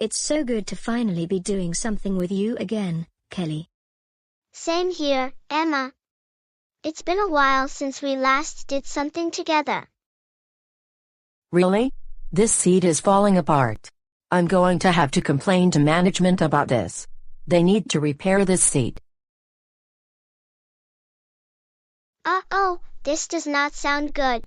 It's so good to finally be doing something with you again, Kelly. Same here, Emma. It's been a while since we last did something together. Really? This seat is falling apart. I'm going to have to complain to management about this. They need to repair this seat. Uh-oh, this does not sound good.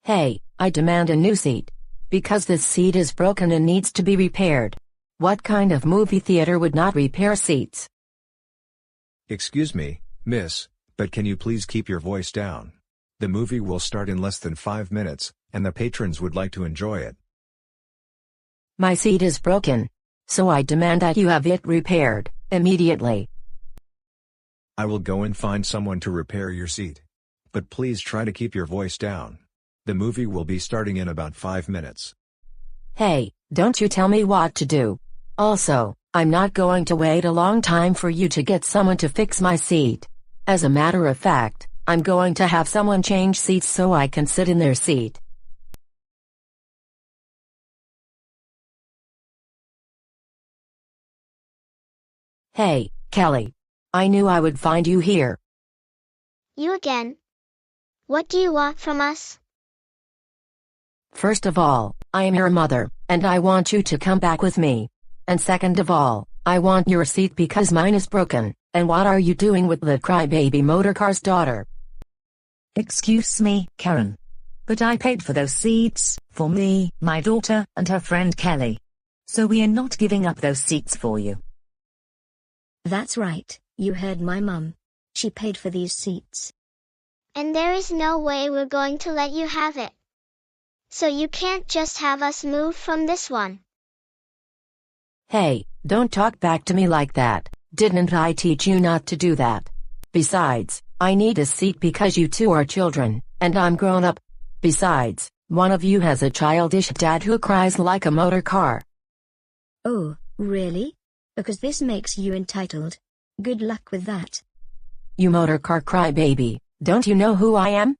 Hey, I demand a new seat. Because this seat is broken and needs to be repaired. What kind of movie theater would not repair seats? Excuse me, miss, but can you please keep your voice down? The movie will start in less than 5 minutes, and the patrons would like to enjoy it. My seat is broken. So I demand that you have it repaired, immediately. I will go and find someone to repair your seat. But please try to keep your voice down. The movie will be starting in about 5 minutes. Hey, don't you tell me what to do. Also, I'm not going to wait a long time for you to get someone to fix my seat. As a matter of fact, I'm going to have someone change seats so I can sit in their seat. Hey, Kelly. I knew I would find you here. You again? What do you want from us? First of all, I am your mother, and I want you to come back with me. And second of all, I want your seat because mine is broken. And what are you doing with the crybaby motorcar's daughter? Excuse me, Karen. But I paid for those seats, for me, my daughter, and her friend Kelly. So we are not giving up those seats for you. That's right, you heard my mum. She paid for these seats. And there is no way we're going to let you have it. So you can't just have us move from this one. Hey, don't talk back to me like that. Didn't I teach you not to do that? Besides, I need a seat because you two are children, and I'm grown up. Besides, one of you has a childish dad who cries like a motor car. Oh, really? Because this makes you entitled. Good luck with that. You motor car crybaby, don't you know who I am?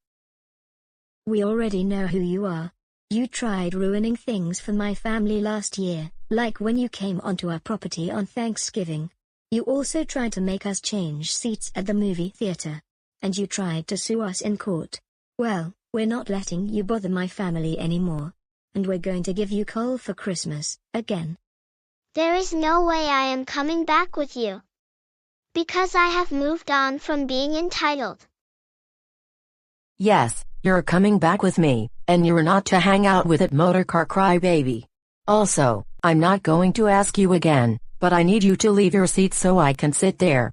We already know who you are. You tried ruining things for my family last year, like when you came onto our property on Thanksgiving. You also tried to make us change seats at the movie theater. And you tried to sue us in court. Well, we're not letting you bother my family anymore. And we're going to give you coal for Christmas, again. There is no way I am coming back with you. Because I have moved on from being entitled. Yes, you're coming back with me, and you're not to hang out with that motorcar crybaby. Also, I'm not going to ask you again, but I need you to leave your seat so I can sit there.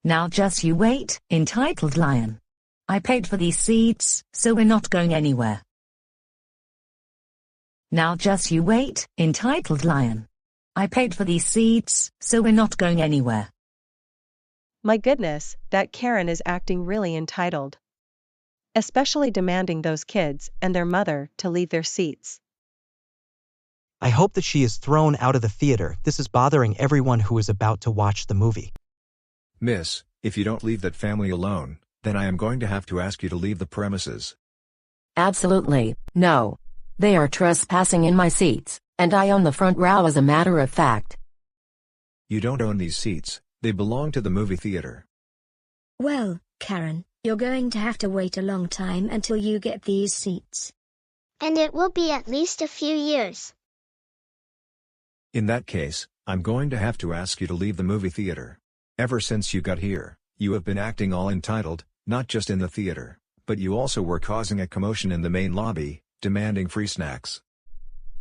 Now just you wait, entitled lion. I paid for these seats, so we're not going anywhere. Now just you wait, entitled lion. I paid for these seats, so we're not going anywhere. My goodness, that Karen is acting really entitled. Especially demanding those kids and their mother to leave their seats. I hope that she is thrown out of the theater. This is bothering everyone who is about to watch the movie. Miss, if you don't leave that family alone, then I am going to have to ask you to leave the premises. Absolutely, no. They are trespassing in my seats, and I own the front row as a matter of fact. You don't own these seats, they belong to the movie theater. Well, Karen, you're going to have to wait a long time until you get these seats. And it will be at least a few years. In that case, I'm going to have to ask you to leave the movie theater. Ever since you got here, you have been acting all entitled, not just in the theater, but you also were causing a commotion in the main lobby, demanding free snacks.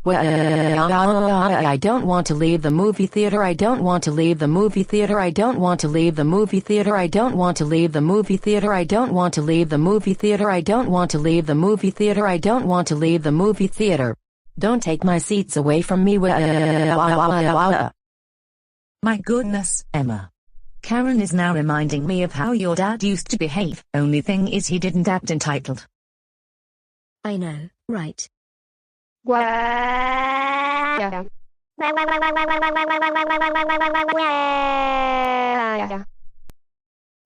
Well, I don't want to leave the movie theater. I don't want to leave the movie theater. I don't want to leave the movie theater. I don't want to leave the movie theater. I don't want to leave the movie theater. I don't want to leave the movie theater. I don't want to leave the movie theater. Don't take my seats away from me. My goodness, Emma. Karen is now reminding me of how your dad used to behave. Only thing is he didn't act entitled. I know, right?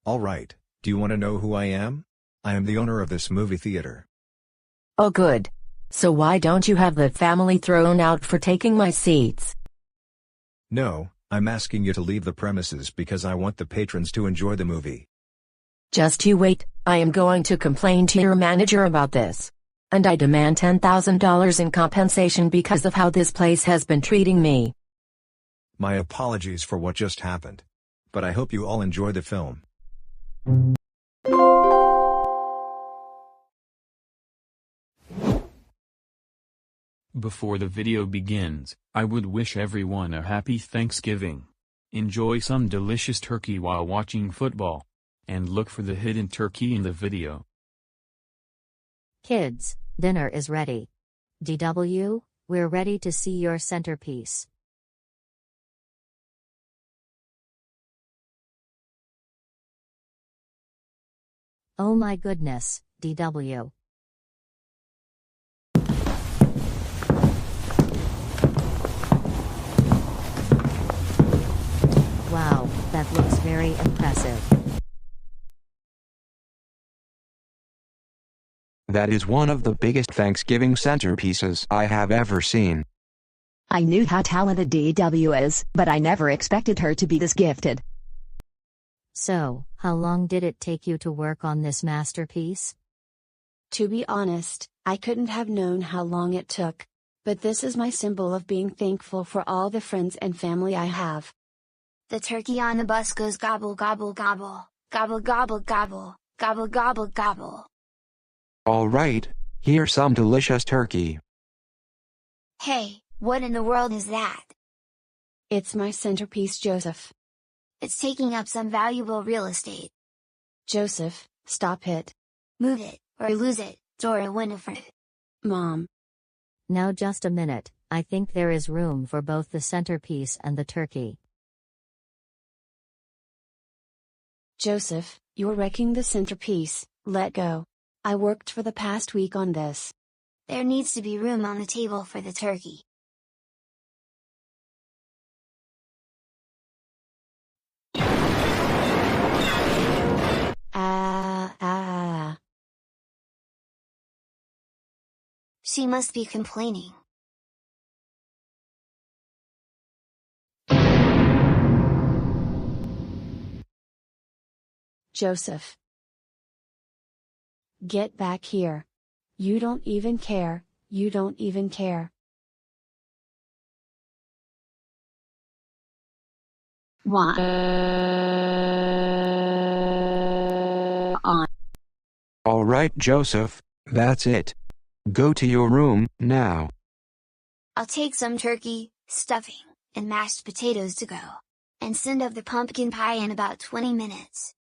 All right, do you want to know who I am? I am the owner of this movie theater. Oh good. So why don't you have the family thrown out for taking my seats? No, I'm asking you to leave the premises because I want the patrons to enjoy the movie. Just you wait, I am going to complain to your manager about this. And I demand $10,000 in compensation because of how this place has been treating me. My apologies for what just happened. But I hope you all enjoy the film. Before the video begins, I would wish everyone a happy Thanksgiving. Enjoy some delicious turkey while watching football. And look for the hidden turkey in the video. Kids, dinner is ready. DW, we're ready to see your centerpiece. Oh my goodness, DW. Wow, that looks very impressive. That is one of the biggest Thanksgiving centerpieces I have ever seen. I knew how talented DW is, but I never expected her to be this gifted. So, how long did it take you to work on this masterpiece? To be honest, I couldn't have known how long it took. But this is my symbol of being thankful for all the friends and family I have. The turkey on the bus goes gobble gobble gobble, gobble gobble gobble, gobble gobble gobble. All right, here's some delicious turkey. Hey, what in the world is that? It's my centerpiece, Joseph. It's taking up some valuable real estate. Joseph, stop it. Move it, or lose it, Dora Winifred. Mom. Now just a minute, I think there is room for both the centerpiece and the turkey. Joseph, you're wrecking the centerpiece, let go. I worked for the past week on this. There needs to be room on the table for the turkey. She must be complaining. Joseph. Get back here. You don't even care, you don't even care. Why? All right, Joseph, that's it. Go to your room, now. I'll take some turkey, stuffing, and mashed potatoes to go. And send up the pumpkin pie in about 20 minutes.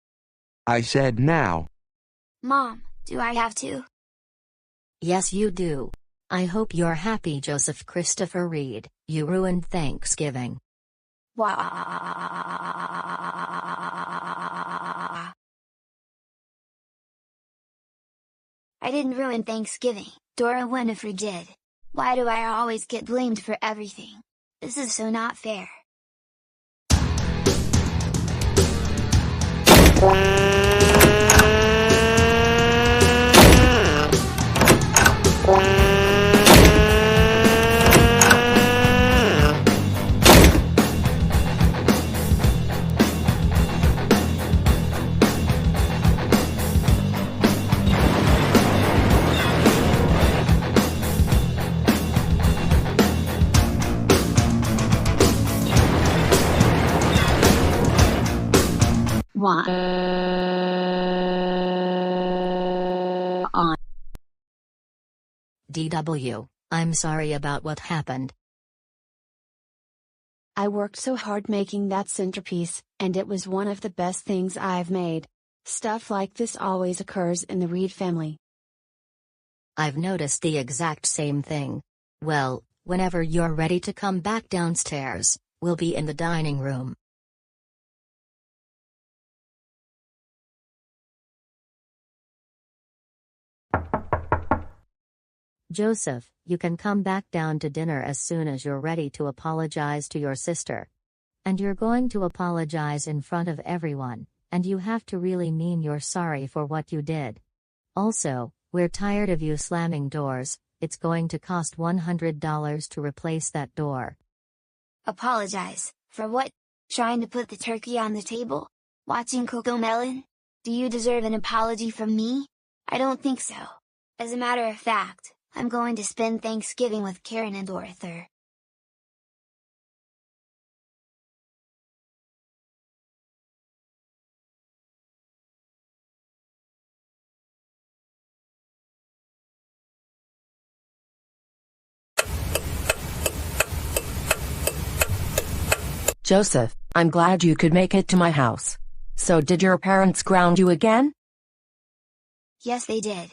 I said now. Mom, do I have to? Yes you do. I hope you're happy, Joseph Christopher Reed. You ruined Thanksgiving. Wah. I didn't ruin Thanksgiving, Dora Winifred did. Why do I always get blamed for everything? This is so not fair. Why? DW, I'm sorry about what happened. I worked so hard making that centerpiece, and it was one of the best things I've made. Stuff like this always occurs in the Reed family. I've noticed the exact same thing. Well, whenever you're ready to come back downstairs, we'll be in the dining room. Joseph, you can come back down to dinner as soon as you're ready to apologize to your sister. And you're going to apologize in front of everyone, and you have to really mean you're sorry for what you did. Also, we're tired of you slamming doors, It's going to cost $100 to replace that door. Apologize, for what? Trying to put the turkey on the table? Watching CoComelon? Do you deserve an apology from me? I don't think so. As a matter of fact, I'm going to spend Thanksgiving with Karen and Arthur. Joseph, I'm glad you could make it to my house. So did your parents ground you again? Yes, they did.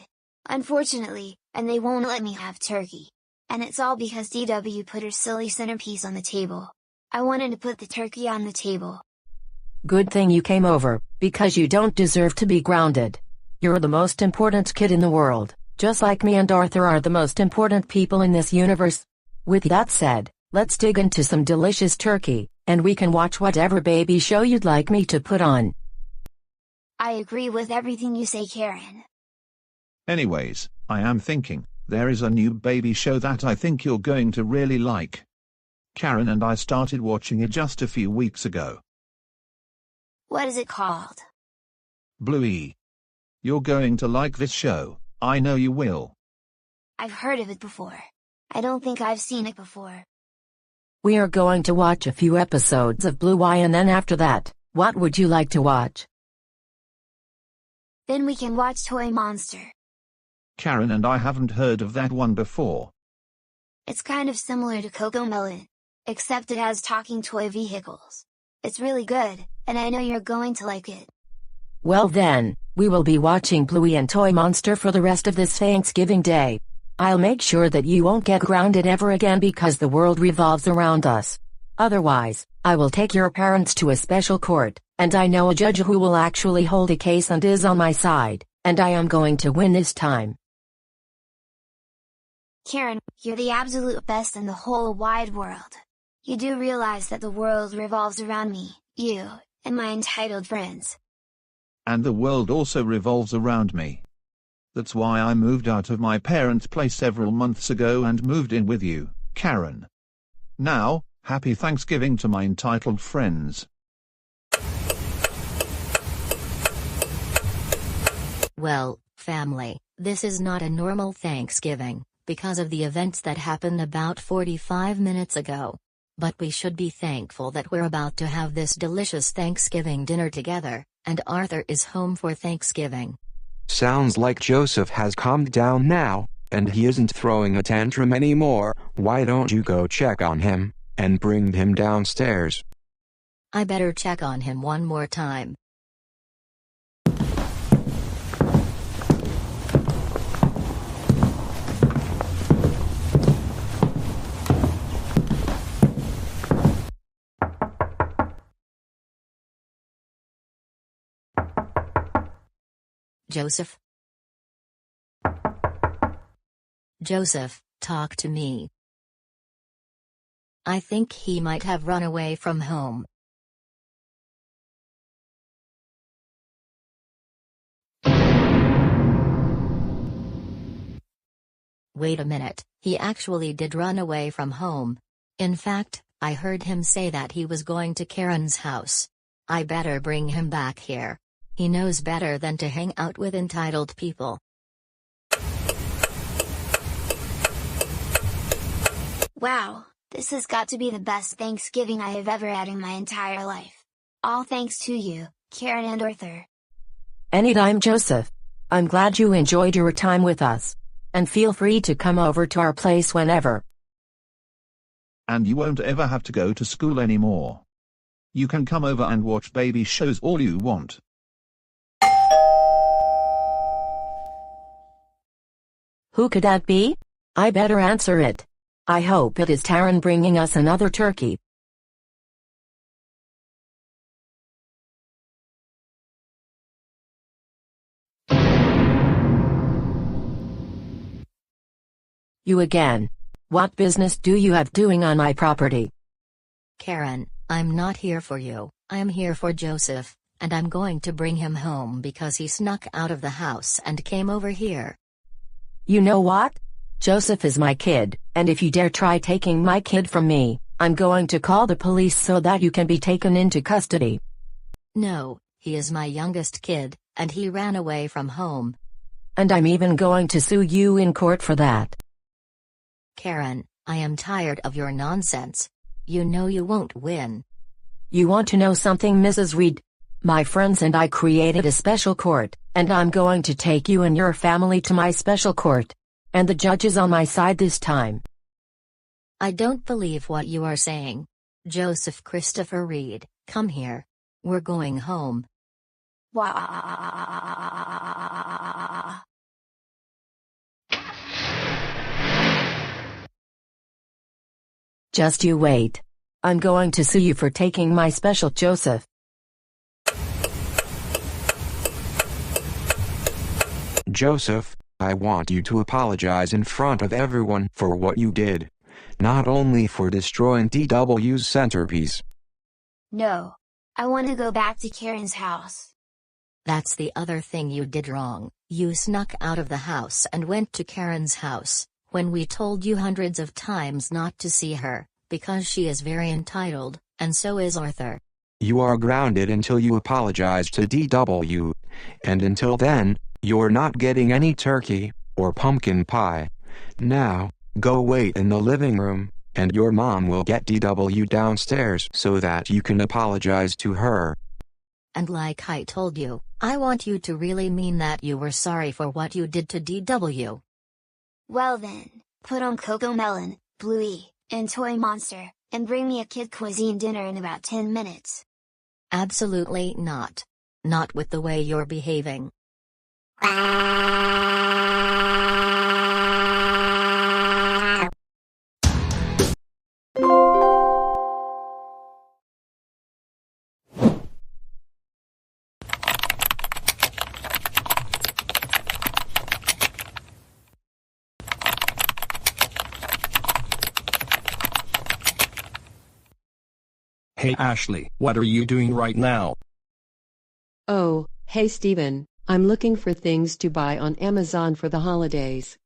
Unfortunately, and they won't let me have turkey. And it's all because DW put her silly centerpiece on the table. I wanted to put the turkey on the table. Good thing you came over, because you don't deserve to be grounded. You're the most important kid in the world, just like me and Arthur are the most important people in this universe. With that said, let's dig into some delicious turkey, and we can watch whatever baby show you'd like me to put on. I agree with everything you say, Karen. Anyways, I am thinking, there is a new baby show that I think you're going to really like. Karen and I started watching it just a few weeks ago. What is it called? Bluey. You're going to like this show, I know you will. I've heard of it before. I don't think I've seen it before. We are going to watch a few episodes of Bluey, and then after that, what would you like to watch? Then we can watch Toy Monster. Karen and I haven't heard of that one before. It's kind of similar to CoComelon, except it has talking toy vehicles. It's really good, and I know you're going to like it. Well then, we will be watching Bluey and Toy Monster for the rest of this Thanksgiving Day. I'll make sure that you won't get grounded ever again because the world revolves around us. Otherwise, I will take your parents to a special court, and I know a judge who will actually hold a case and is on my side, and I am going to win this time. Karen, you're the absolute best in the whole wide world. You do realize that the world revolves around me, you, and my entitled friends. And the world also revolves around me. That's why I moved out of my parents' place several months ago and moved in with you, Karen. Now, happy Thanksgiving to my entitled friends. Well, family, this is not a normal Thanksgiving, because of the events that happened about 45 minutes ago. But we should be thankful that we're about to have this delicious Thanksgiving dinner together, and Arthur is home for Thanksgiving. Sounds like Joseph has calmed down now, and he isn't throwing a tantrum anymore. Why don't you go check on him, and bring him downstairs? I better check on him one more time. Joseph? Joseph, talk to me. I think he might have run away from home. Wait a minute, he actually did run away from home. In fact, I heard him say that he was going to Karen's house. I better bring him back here. He knows better than to hang out with entitled people. Wow, this has got to be the best Thanksgiving I have ever had in my entire life. All thanks to you, Karen and Arthur. Anytime, Joseph. I'm glad you enjoyed your time with us. And feel free to come over to our place whenever. And you won't ever have to go to school anymore. You can come over and watch baby shows all you want. Who could that be? I better answer it. I hope it is Taryn bringing us another turkey. You again. What business do you have doing on my property? Karen, I'm not here for you, I'm here for Joseph, and I'm going to bring him home because he snuck out of the house and came over here. You know what? Joseph is my kid, and if you dare try taking my kid from me, I'm going to call the police so that you can be taken into custody. No, he is my youngest kid, and he ran away from home. And I'm even going to sue you in court for that. Karen, I am tired of your nonsense. You know you won't win. You want to know something, Mrs. Reed? My friends and I created a special court, and I'm going to take you and your family to my special court. And the judge is on my side this time. I don't believe what you are saying. Joseph Christopher Reed, come here. We're going home. Wah. Just you wait. I'm going to sue you for taking my special Joseph. Joseph, I want you to apologize in front of everyone for what you did. Not only for destroying DW's centerpiece. No. I want to go back to Karen's house. That's the other thing you did wrong. You snuck out of the house and went to Karen's house, when we told you hundreds of times not to see her, because she is very entitled, and so is Arthur. You are grounded until you apologize to DW. And until then, you're not getting any turkey, or pumpkin pie. Now, go wait in the living room, and your mom will get DW downstairs so that you can apologize to her. And like I told you, I want you to really mean that you were sorry for what you did to DW. Well then, put on Cocomelon, Bluey, and Toy Monster, and bring me a kid cuisine dinner in about 10 minutes. Absolutely not. Not with the way you're behaving. Hey Ashley, what are you doing right now? Oh, hey Steven, I'm looking for things to buy on Amazon for the holidays.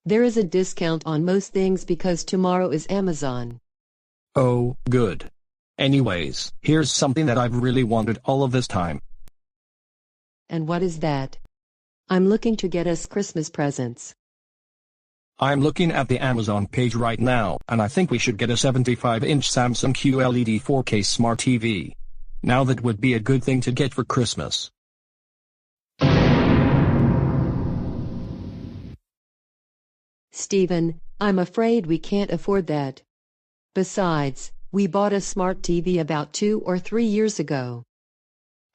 There is a discount on most things because tomorrow is Amazon. Oh, good. Anyways, here's something that I've really wanted all of this time. And what is that? I'm looking to get us Christmas presents. I'm looking at the Amazon page right now, and I think we should get a 75-inch Samsung QLED 4K Smart TV. Now that would be a good thing to get for Christmas. Steven, I'm afraid we can't afford that. Besides, we bought a smart TV about 2 or 3 years ago.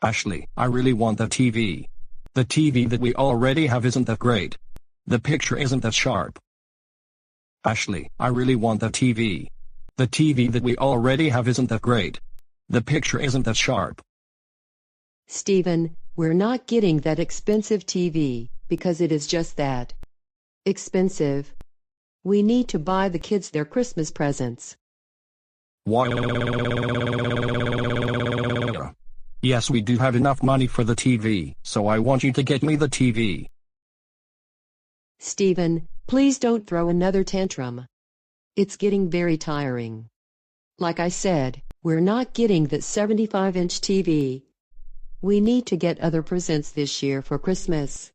Ashley, I really want the TV. The TV that we already have isn't that great. The picture isn't that sharp. Ashley, I really want the TV. The TV that we already have isn't that great. The picture isn't that sharp. Steven, we're not getting that expensive TV, because it is just that. Expensive. We need to buy the kids their Christmas presents. Yes, we do have enough money for the TV, so I want you to get me the TV. Steven, please don't throw another tantrum. It's getting very tiring. Like I said, we're not getting that 75-inch TV. We need to get other presents this year for Christmas.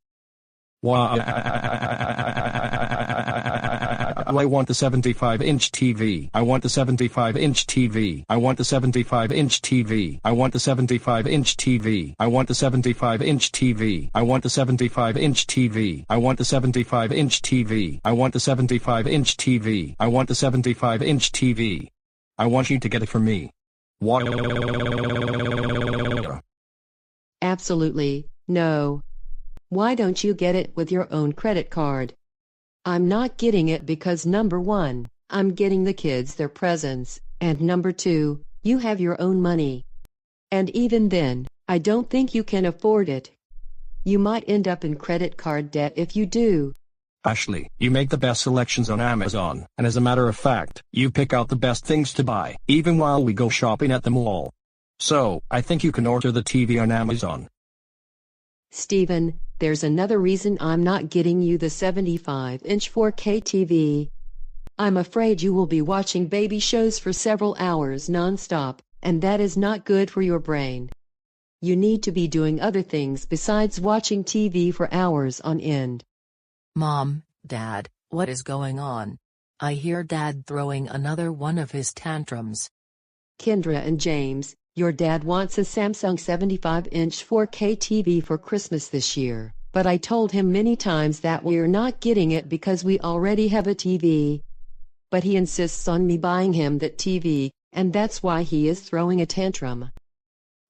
I want the 75-inch TV. I want the 75-inch TV. I want the 75-inch TV. I want the 75-inch TV. I want the 75-inch TV. I want the 75-inch TV. I want the 75-inch TV. I want the 75-inch TV. I want the 75-inch TV. I want you to get it for me. Absolutely, no. Why don't you get it with your own credit card? I'm not getting it because number 1, I'm getting the kids their presents, and number 2, you have your own money. And even then, I don't think you can afford it. You might end up in credit card debt if you do. Ashley, you make the best selections on Amazon, and as a matter of fact, you pick out the best things to buy, even while we go shopping at the mall. So, I think you can order the TV on Amazon. Steven, there's another reason I'm not getting you the 75-inch 4K TV. I'm afraid you will be watching baby shows for several hours non-stop, and that is not good for your brain. You need to be doing other things besides watching TV for hours on end. Mom, Dad, what is going on? I hear Dad throwing another one of his tantrums. Kendra and James, your dad wants a Samsung 75-inch 4K TV for Christmas this year, but I told him many times that we're not getting it because we already have a TV. But he insists on me buying him that TV, and that's why he is throwing a tantrum.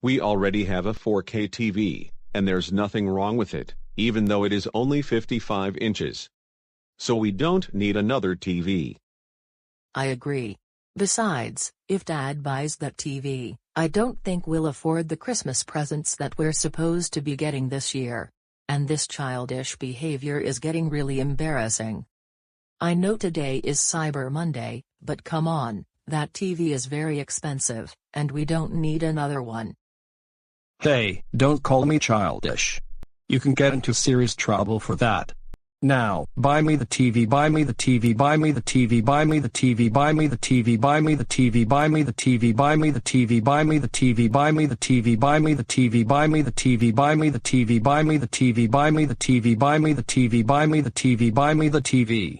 We already have a 4K TV, and there's nothing wrong with it, even though it is only 55 inches. So we don't need another TV. I agree. Besides, if Dad buys that TV, I don't think we'll afford the Christmas presents that we're supposed to be getting this year. And this childish behavior is getting really embarrassing. I know today is Cyber Monday, but come on, that TV is very expensive, and we don't need another one. Hey, don't call me childish. You can get into serious trouble for that. Now, buy me the TV, buy me the TV, buy me the TV, buy me the TV, buy me the TV, buy me the TV, buy me the TV, buy me the TV, buy me the TV, buy me the TV, buy me the TV, buy me the TV, buy me the TV, buy me the TV, buy me the TV, buy me the TV, buy me the TV, buy me the TV.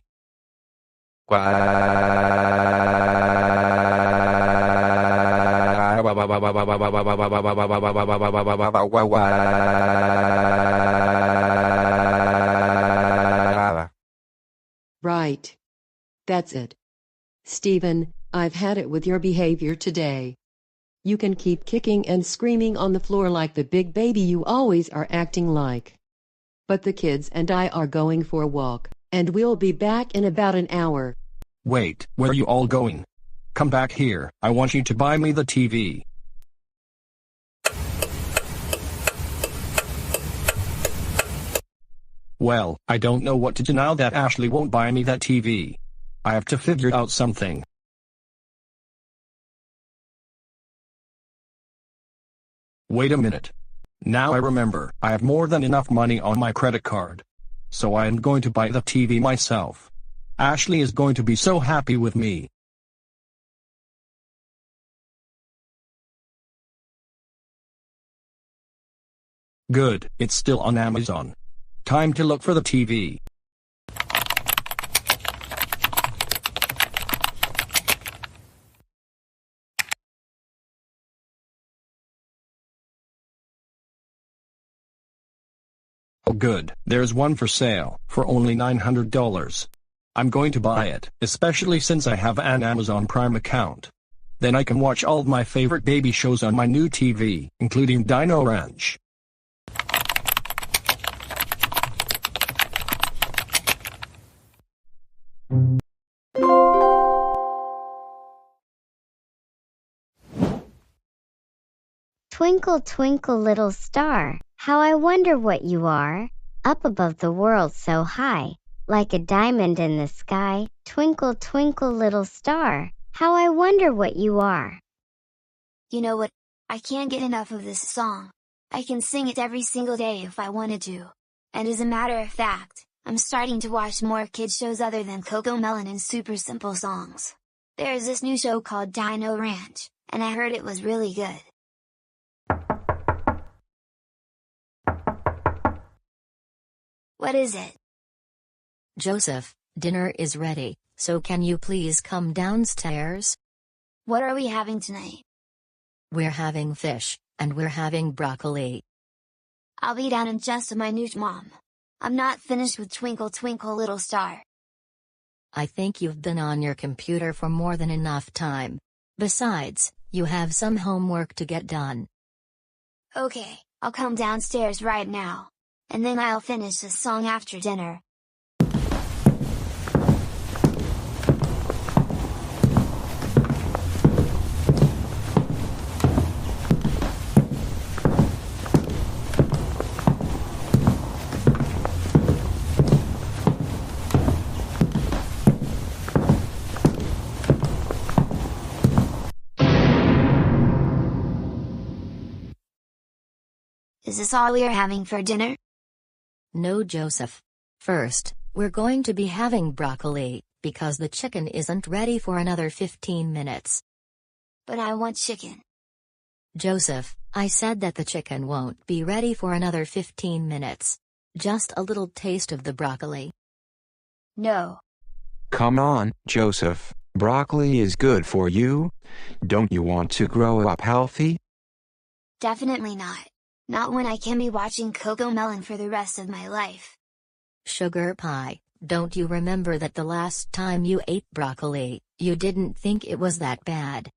Right. That's it. Steven, I've had it with your behavior today. You can keep kicking and screaming on the floor like the big baby you always are acting like. But the kids and I are going for a walk, and we'll be back in about an hour. Wait, where are you all going? Come back here, I want you to buy me the TV. Well, I don't know what to do now that Ashley won't buy me that TV. I have to figure out something. Wait a minute. Now I remember, I have more than enough money on my credit card. So I am going to buy the TV myself. Ashley is going to be so happy with me. Good, it's still on Amazon. Time to look for the TV. Oh good, there's one for sale, for only $900. I'm going to buy it, especially since I have an Amazon Prime account. Then I can watch all my favorite baby shows on my new TV, including Dino Ranch. Twinkle, twinkle, little star, how I wonder what you are, up above the world so high, like a diamond in the sky. Twinkle, twinkle, little star, how I wonder what you are. You know what? I can't get enough of this song. I can sing it every single day if I wanted to. And as a matter of fact, I'm starting to watch more kids shows other than CoComelon and super simple songs. There's this new show called Dino Ranch, and I heard it was really good. What is it? Joseph, dinner is ready, so can you please come downstairs? What are we having tonight? We're having fish, and we're having broccoli. I'll be down in just a minute, Mom. I'm not finished with Twinkle Twinkle Little Star. I think you've been on your computer for more than enough time. Besides, you have some homework to get done. Okay, I'll come downstairs right now. And then I'll finish this song after dinner. Is this all we're having for dinner? No, Joseph. First, we're going to be having broccoli, because the chicken isn't ready for another 15 minutes. But I want chicken. Joseph, I said that the chicken won't be ready for another 15 minutes. Just a little taste of the broccoli. No. Come on, Joseph. Broccoli is good for you. Don't you want to grow up healthy? Definitely not. Not when I can be watching CoComelon for the rest of my life. Sugar pie, don't you remember that the last time you ate broccoli, you didn't think it was that bad?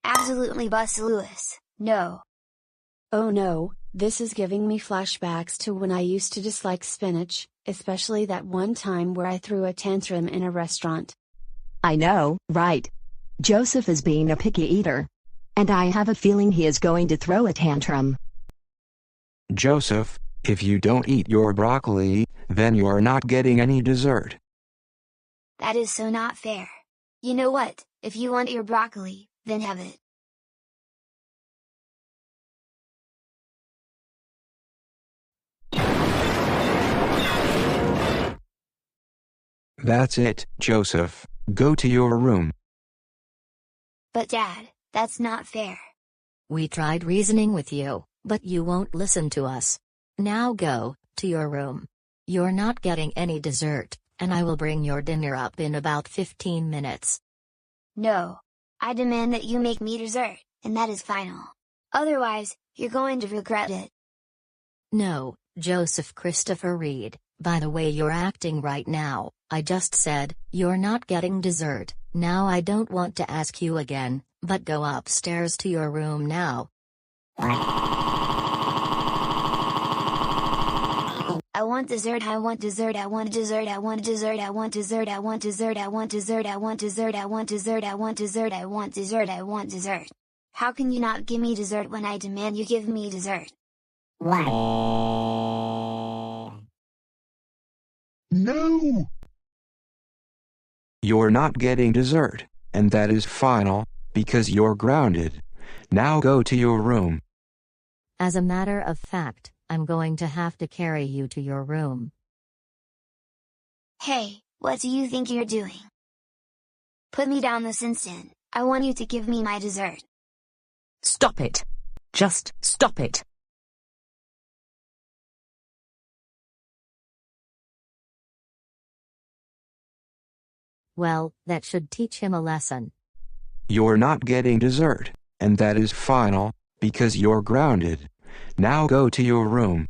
Absolutely, Bus Lewis. No. Oh no, this is giving me flashbacks to when I used to dislike spinach, especially that one time where I threw a tantrum in a restaurant. I know, right? Joseph is being a picky eater. And I have a feeling he is going to throw a tantrum. Joseph, if you don't eat your broccoli, then you're not getting any dessert. That is so not fair. You know what, if you want your broccoli, then have it. That's it, Joseph. Go to your room. But Dad, that's not fair. We tried reasoning with you, but you won't listen to us. Now go to your room. You're not getting any dessert, and I will bring your dinner up in about 15 minutes. No. I demand that you make me dessert, and that is final. Otherwise, you're going to regret it. No, Joseph Christopher Reed, by the way you're acting right now, I just said, you're not getting dessert. Now I don't want to ask you again, but go upstairs to your room now. I want dessert, I want dessert, I want dessert, I want dessert, I want dessert, I want dessert, I want dessert, I want dessert, I want dessert, I want dessert, I want dessert, I want dessert. How can you not give me dessert when I demand you give me dessert? No! You're not getting dessert, and that is final, because you're grounded. Now go to your room. As a matter of fact, I'm going to have to carry you to your room. Hey, what do you think you're doing? Put me down this instant. I want you to give me my dessert. Stop it. Just stop it. Well, that should teach him a lesson. You're not getting dessert, and that is final, because you're grounded. Now go to your room.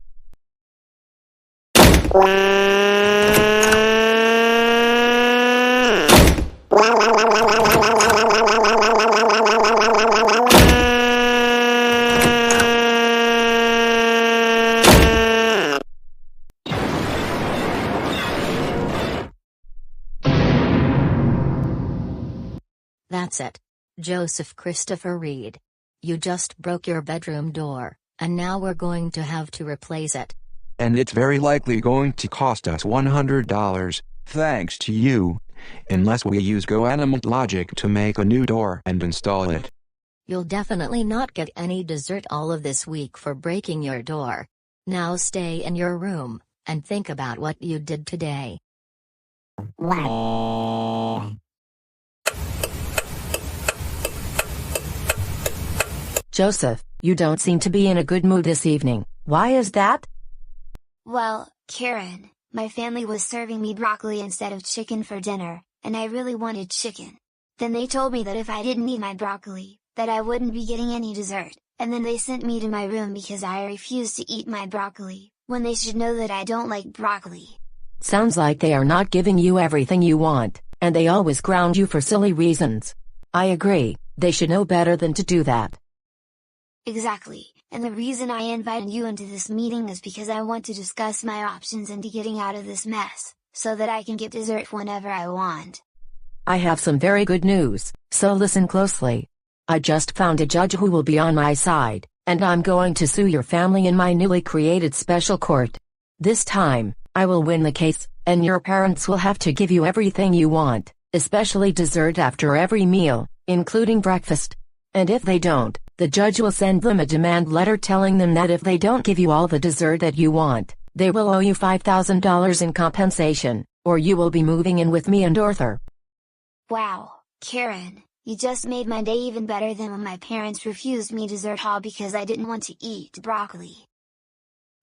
That's it. Joseph Christopher Reed. You just broke your bedroom door, and now we're going to have to replace it. And it's very likely going to cost us $100, thanks to you, unless we use GoAnimator logic to make a new door and install it. You'll definitely not get any dessert all of this week for breaking your door. Now stay in your room, and think about what you did today. Joseph, you don't seem to be in a good mood this evening. Why is that? Well, Karen, my family was serving me broccoli instead of chicken for dinner, and I really wanted chicken. Then they told me that if I didn't eat my broccoli, that I wouldn't be getting any dessert, and then they sent me to my room because I refused to eat my broccoli, when they should know that I don't like broccoli. Sounds like they are not giving you everything you want, and they always ground you for silly reasons. I agree, they should know better than to do that. Exactly, and the reason I invited you into this meeting is because I want to discuss my options into getting out of this mess, so that I can get dessert whenever I want. I have some very good news, so listen closely. I just found a judge who will be on my side, and I'm going to sue your family in my newly created special court. This time, I will win the case, and your parents will have to give you everything you want, especially dessert after every meal, including breakfast. And if they don't, the judge will send them a demand letter telling them that if they don't give you all the dessert that you want, they will owe you $5,000 in compensation, or you will be moving in with me and Arthur. Wow, Karen, you just made my day even better than when my parents refused me dessert all because I didn't want to eat broccoli.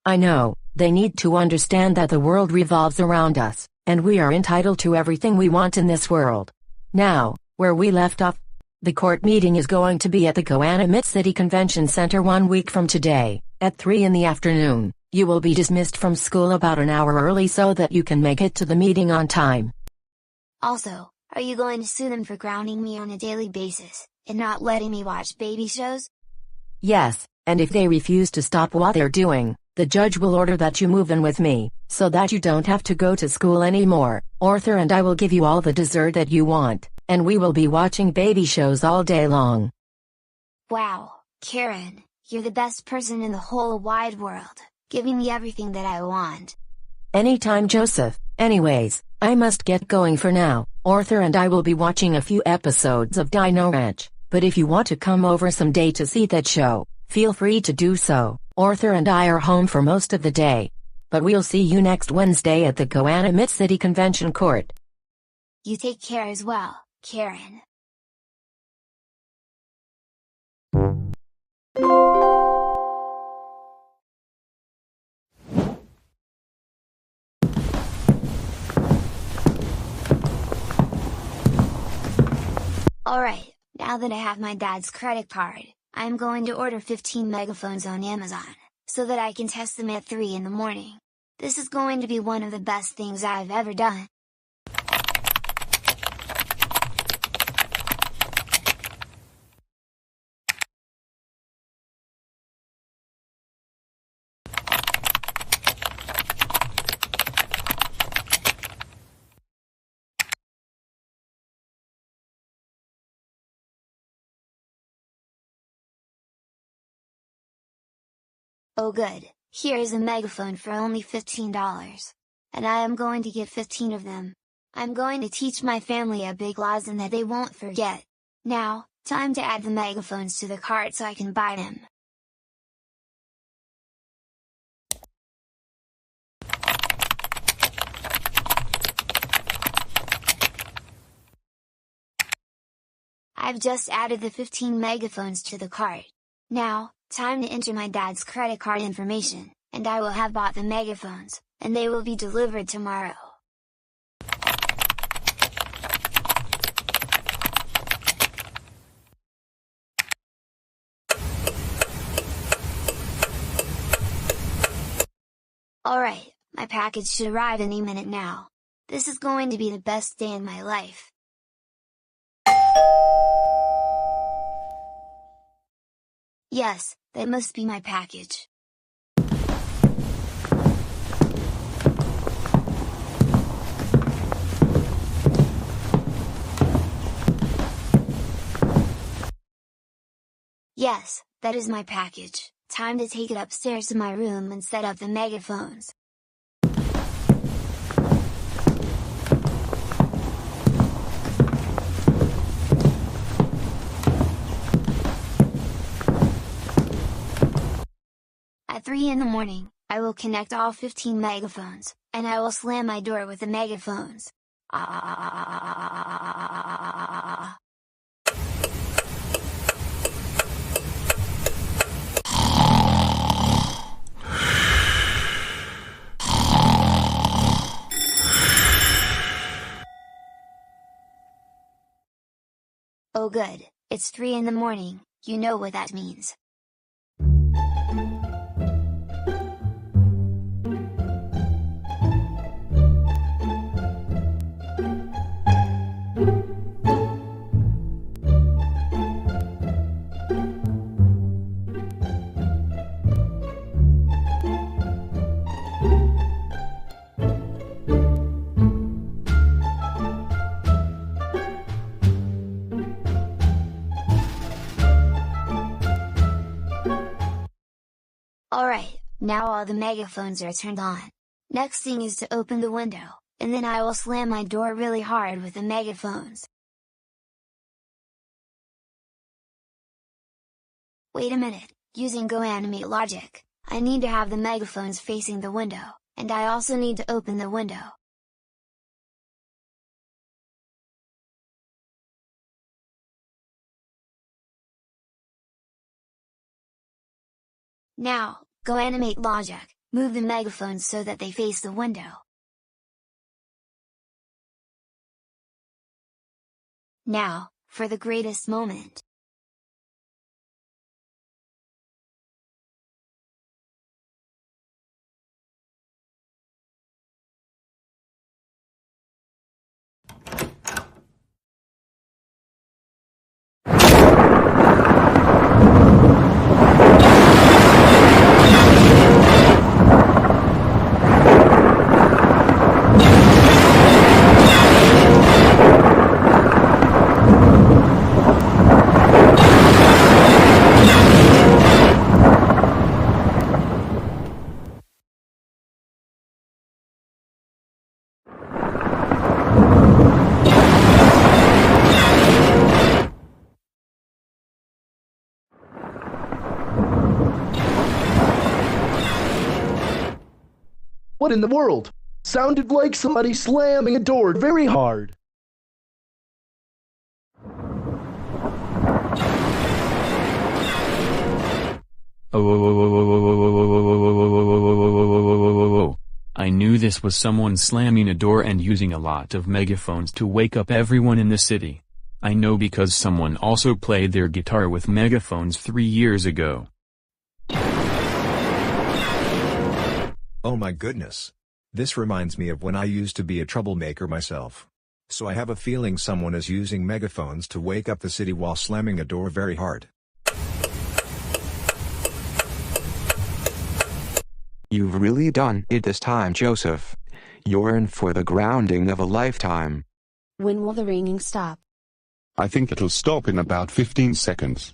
I know, they need to understand that the world revolves around us, and we are entitled to everything we want in this world. Now, where we left off, the court meeting is going to be at the TheGoanimator City Convention Center 1 week from today, at 3 in the afternoon. You will be dismissed from school about an hour early so that you can make it to the meeting on time. Also, are you going to sue them for grounding me on a daily basis, and not letting me watch baby shows? Yes, and if they refuse to stop what they're doing, the judge will order that you move in with me, so that you don't have to go to school anymore. Arthur and I will give you all the dessert that you want, and we will be watching baby shows all day long. Wow, Karen, you're the best person in the whole wide world, giving me everything that I want. Anytime, Joseph. Anyways, I must get going for now. Arthur and I will be watching a few episodes of Dino Ranch, but if you want to come over someday to see that show, feel free to do so. Arthur and I are home for most of the day. But we'll see you next Wednesday at the TheGoanimator City Convention Court. You take care as well, Karen. Alright, now that I have my dad's credit card, I'm going to order 15 megaphones on Amazon, so that I can test them at 3 in the morning. This is going to be one of the best things I've ever done. Oh good, here is a megaphone for only $15. And I am going to get 15 of them. I'm going to teach my family a big lesson that they won't forget. Now, time to add the megaphones to the cart so I can buy them. I've just added the 15 megaphones to the cart. Now, time to enter my dad's credit card information, and I will have bought the megaphones, and they will be delivered tomorrow. Alright, my package should arrive any minute now. This is going to be the best day in my life. Yes, that must be my package. Yes, that is my package. Time to take it upstairs to my room and set up the megaphones. At 3 in the morning, I will connect all 15 megaphones, and I will slam my door with the megaphones. Oh good, it's 3 in the morning, you know what that means. Alright, now all the megaphones are turned on. Next thing is to open the window, and then I will slam my door really hard with the megaphones. Wait a minute, using GoAnimate logic, I need to have the megaphones facing the window, and I also need to open the window. Now, GoAnimate logic, move the megaphones so that they face the window. Now, for the greatest moment. What in the world? Sounded like somebody slamming a door very hard. I knew this was someone slamming a door and using a lot of megaphones to wake up everyone in the city. I know because someone also played their guitar with megaphones 3 years ago. Oh my goodness. This reminds me of when I used to be a troublemaker myself. So I have a feeling someone is using megaphones to wake up the city while slamming a door very hard. You've really done it this time, Joseph. You're in for the grounding of a lifetime. When will the ringing stop? I think it'll stop in about 15 seconds.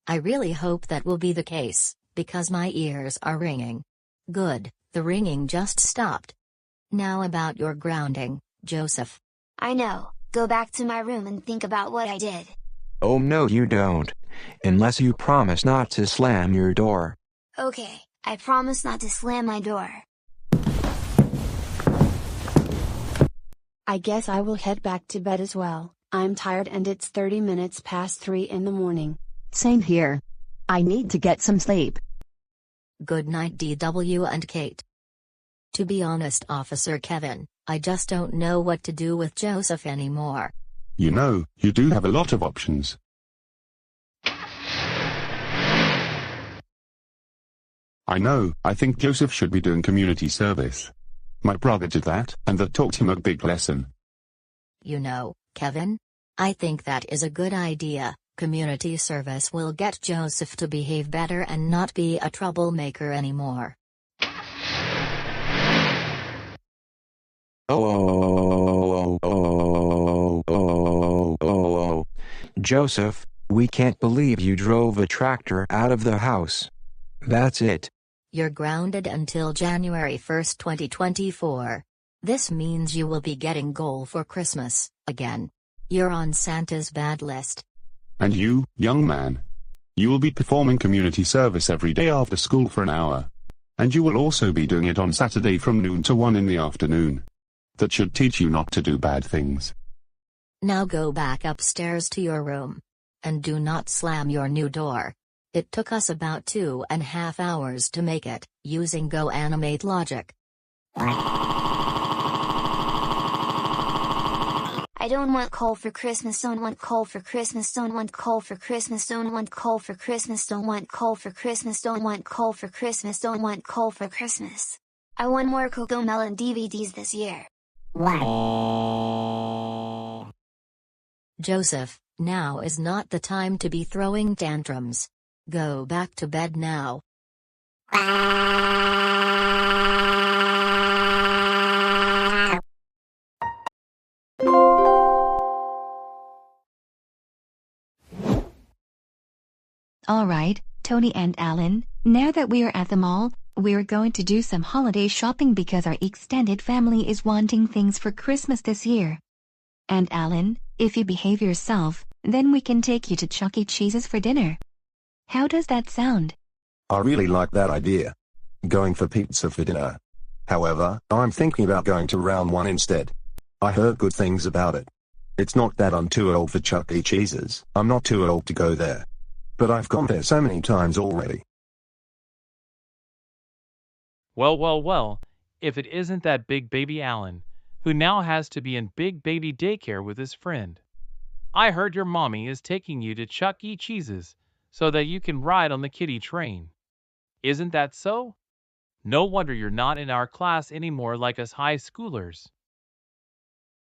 I really hope that will be the case, because my ears are ringing. Good, the ringing just stopped. Now about your grounding, Joseph. I know, go back to my room and think about what I did. Oh no you don't. Unless you promise not to slam your door. Okay, I promise not to slam my door. I guess I will head back to bed as well. I'm tired and it's 30 minutes past 3 in the morning. Same here. I need to get some sleep. Good night DW and Kate. To be honest, Officer Kevin, I just don't know what to do with Joseph anymore. You know, you do have a lot of options. I know, I think Joseph should be doing community service. My brother did that, and that taught him a big lesson. You know, Kevin? I think that is a good idea. Community service will get Joseph to behave better and not be a troublemaker anymore. Joseph, we can't believe you drove a tractor out of the house. That's it. You're grounded until January 1st, 2024. This means you will be getting goal for Christmas, again. You're on Santa's bad list. And you, young man? You will be performing community service every day after school for an hour. And you will also be doing it on Saturday from noon to 1 in the afternoon. That should teach you not to do bad things. Now go back upstairs to your room. And do not slam your new door. It took us about 2.5 hours to make it, using GoAnimate logic. I don't want coal for Christmas, don't want coal for Christmas, don't want coal for Christmas, don't want coal for Christmas, don't want coal for Christmas, don't want coal for Christmas, don't want coal for Christmas. I want more CoComelon DVDs this year. Joseph, now is not the time to be throwing tantrums. Go back to bed now. Alright, Tony and Alan, now that we are at the mall, we're going to do some holiday shopping because our extended family is wanting things for Christmas this year. And Alan, if you behave yourself, then we can take you to Chuck E. Cheese's for dinner. How does that sound? I really like that idea. Going for pizza for dinner. However, I'm thinking about going to round one instead. I heard good things about it. It's not that I'm too old for Chuck E. Cheese's. I'm not too old to go there. But I've gone there so many times already. Well, if it isn't that big baby Alan, who now has to be in big baby daycare with his friend. I heard your mommy is taking you to Chuck E. Cheese's so that you can ride on the kiddie train. Isn't that so? No wonder you're not in our class anymore like us high schoolers.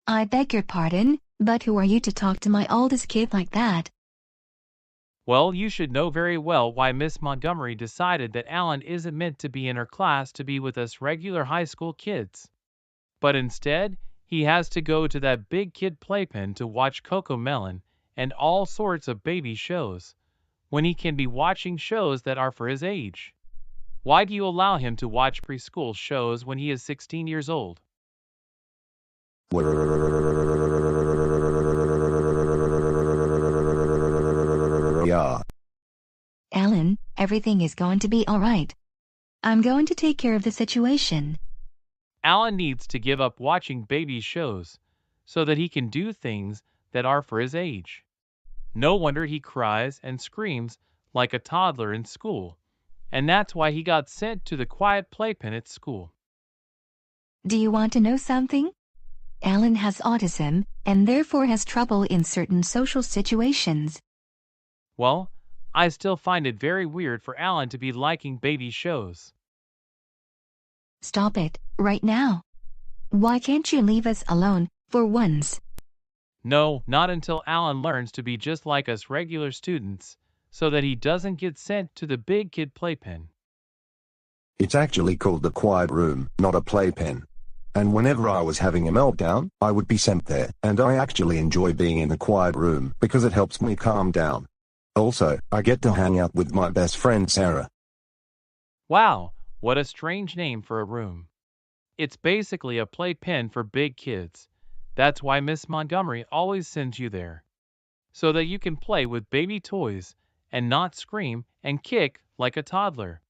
I beg your pardon, but who are you to talk to my oldest kid like that? Well, you should know very well why Miss Montgomery decided that Alan isn't meant to be in her class to be with us regular high school kids. But instead, he has to go to that big kid playpen to watch CoComelon and all sorts of baby shows, when he can be watching shows that are for his age. Why do you allow him to watch preschool shows when he is 16 years old? Yeah. Alan, everything is going to be all right. I'm going to take care of the situation. Alan needs to give up watching baby shows so that he can do things that are for his age. No wonder he cries and screams like a toddler in school, and that's why he got sent to the quiet playpen at school. Do you want to know something? Alan has autism and therefore has trouble in certain social situations. Well, I still find it very weird for Alan to be liking baby shows. Stop it, right now. Why can't you leave us alone, for once? No, not until Alan learns to be just like us regular students, so that he doesn't get sent to the big kid playpen. It's actually called the quiet room, not a playpen. And whenever I was having a meltdown, I would be sent there, and I actually enjoy being in the quiet room because it helps me calm down. Also, I get to hang out with my best friend Sarah. Wow, what a strange name for a room. It's basically a playpen for big kids. That's why Miss Montgomery always sends you there, so that you can play with baby toys and not scream and kick like a toddler.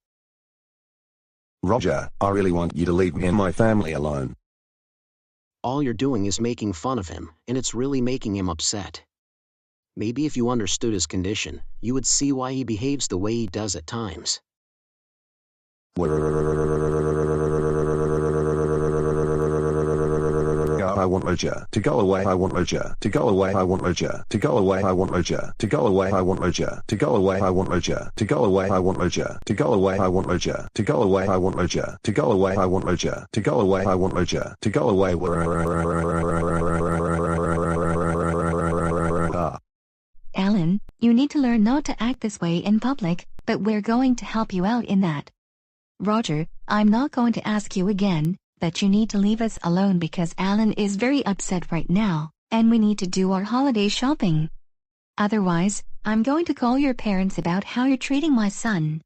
Roger, I really want you to leave me and my family alone. All you're doing is making fun of him, and it's really making him upset. Maybe if you understood his condition, you would see why he behaves the way he does at times. I want Roger to go away. I want Roger to go away. I want Roger to go away. I want Roger to go away. I want Roger to go away. I want Roger to go away. I want Roger to go away. I want Roger to go away. I want Roger to go away. I want Roger to go away. I want Roger to go away. Alan, you need to learn not to act this way in public, but we're going to help you out in that. Roger, I'm not going to ask you again, but you need to leave us alone because Alan is very upset right now, and we need to do our holiday shopping. Otherwise, I'm going to call your parents about how you're treating my son.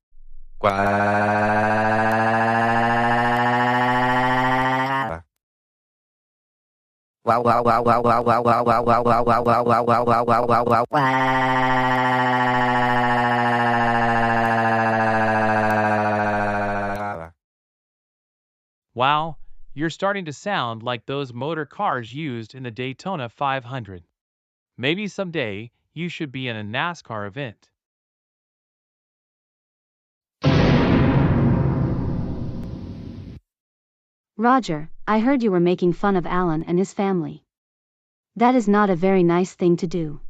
Wow, you're starting to sound like those motor cars used in the Daytona 500. Maybe someday you should be in a NASCAR event. Roger, I heard you were making fun of Alan and his family. That is not a very nice thing to do.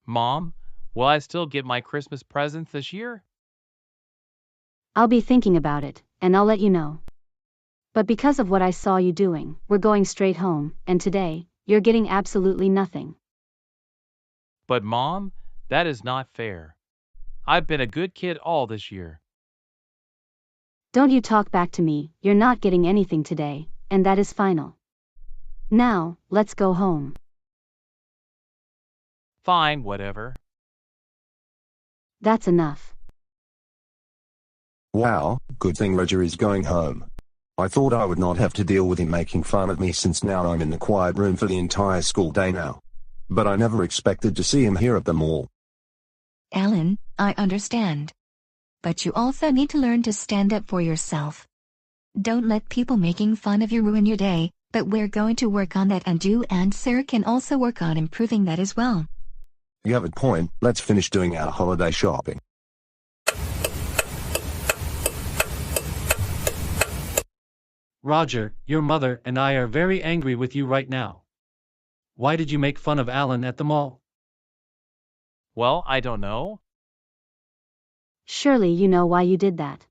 Mom, will I still get my Christmas presents this year? I'll be thinking about it, and I'll let you know. But because of what I saw you doing, we're going straight home, and today, you're getting absolutely nothing. But Mom, that is not fair. I've been a good kid all this year. Don't you talk back to me, you're not getting anything today, and that is final. Now, let's go home. Fine, whatever. That's enough. Wow, good thing Roger is going home. I thought I would not have to deal with him making fun of me since now I'm in the quiet room for the entire school day now. But I never expected to see him here at the mall. Alan, I understand. But you also need to learn to stand up for yourself. Don't let people making fun of you ruin your day, but we're going to work on that, and you and Sarah can also work on improving that as well. You have a point. Let's finish doing our holiday shopping. Roger, your mother and I are very angry with you right now. Why did you make fun of Alan at the mall? Well, I don't know. Surely you know why you did that.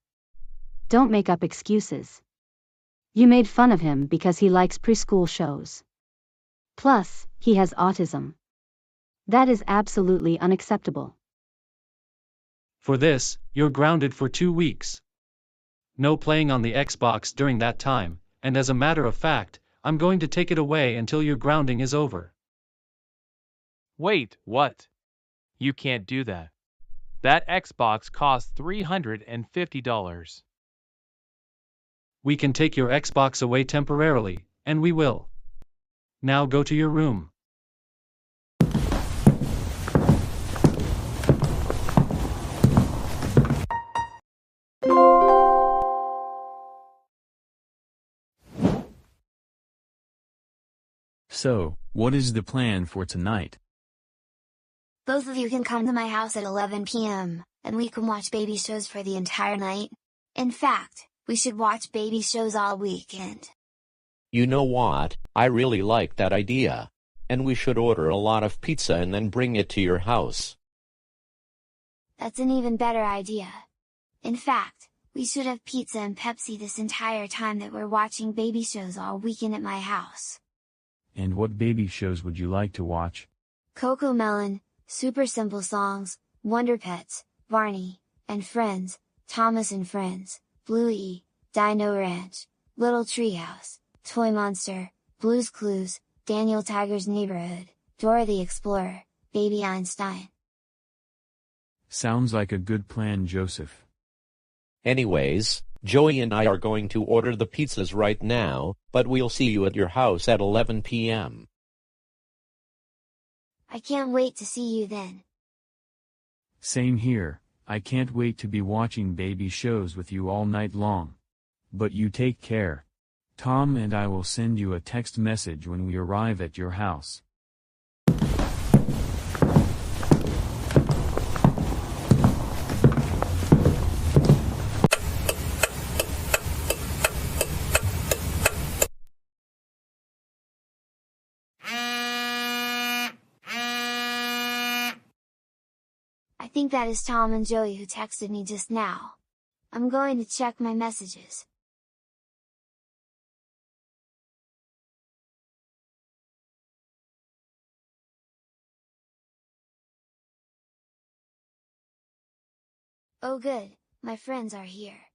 Don't make up excuses. You made fun of him because he likes preschool shows. Plus, he has autism. That is absolutely unacceptable. For this, you're grounded for 2 weeks. No playing on the Xbox during that time, and as a matter of fact, I'm going to take it away until your grounding is over. Wait, what? You can't do that. That Xbox costs $350. We can take your Xbox away temporarily, and we will. Now go to your room. So, what is the plan for tonight? Both of you can come to my house at 11 p.m., and we can watch baby shows for the entire night. In fact, we should watch baby shows all weekend. You know what, I really like that idea. And we should order a lot of pizza and then bring it to your house. That's an even better idea. In fact, we should have pizza and Pepsi this entire time that we're watching baby shows all weekend at my house. And what baby shows would you like to watch? CoComelon, Super Simple Songs, Wonder Pets, Barney, and Friends, Thomas and Friends, Bluey, Dino Ranch, Little Treehouse, Toy Monster, Blue's Clues, Daniel Tiger's Neighborhood, Dora the Explorer, Baby Einstein. Sounds like a good plan, Joseph. Anyways, Joey and I are going to order the pizzas right now, but we'll see you at your house at 11 p.m. I can't wait to see you then. Same here, I can't wait to be watching baby shows with you all night long. But you take care. Tom and I will send you a text message when we arrive at your house. I think that is Tom and Joey who texted me just now. I'm going to check my messages. Oh good, my friends are here.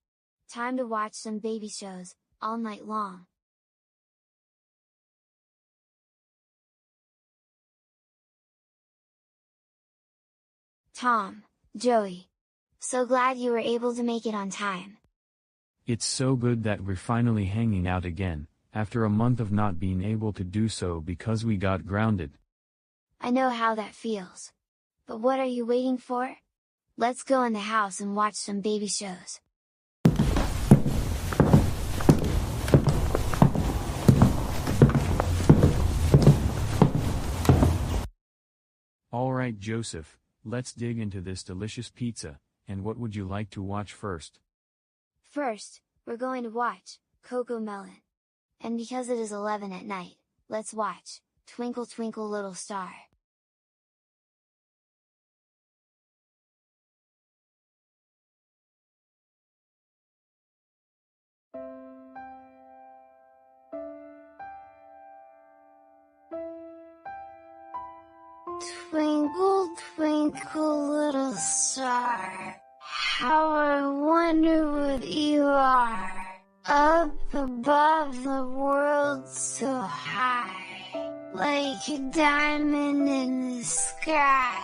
Time to watch some baby shows, all night long. Tom, Joey. So glad you were able to make it on time. It's so good that we're finally hanging out again, after a month of not being able to do so because we got grounded. I know how that feels. But what are you waiting for? Let's go in the house and watch some baby shows. Alright Joseph, let's dig into this delicious pizza, and what would you like to watch first? First, we're going to watch CoComelon. And because it is 11 at night, let's watch Twinkle Twinkle Little Star. Twinkle, twinkle, little star, how I wonder what you are, up above the world so high, like a diamond in the sky.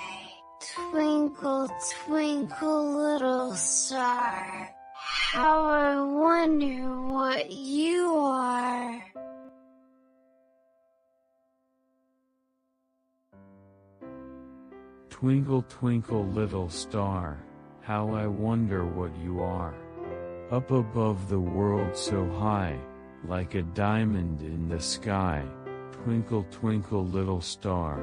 Twinkle, twinkle, little star, how I wonder what you are. Twinkle twinkle little star, how I wonder what you are. Up above the world so high, like a diamond in the sky. Twinkle twinkle little star,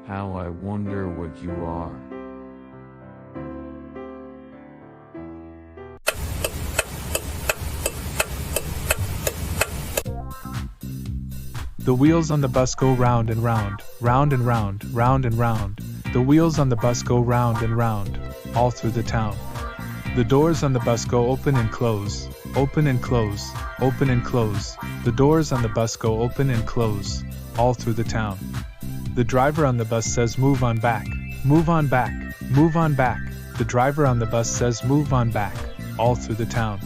how I wonder what you are. The wheels on the bus go round and round, round and round, round and round. The wheels on the bus go round and round, all through the town. The doors on the bus go open and close, open and close, open and close. The doors on the bus go open and close, all through the town. The driver on the bus says move on back, move on back, move on back. The driver on the bus says move on back, all through the town.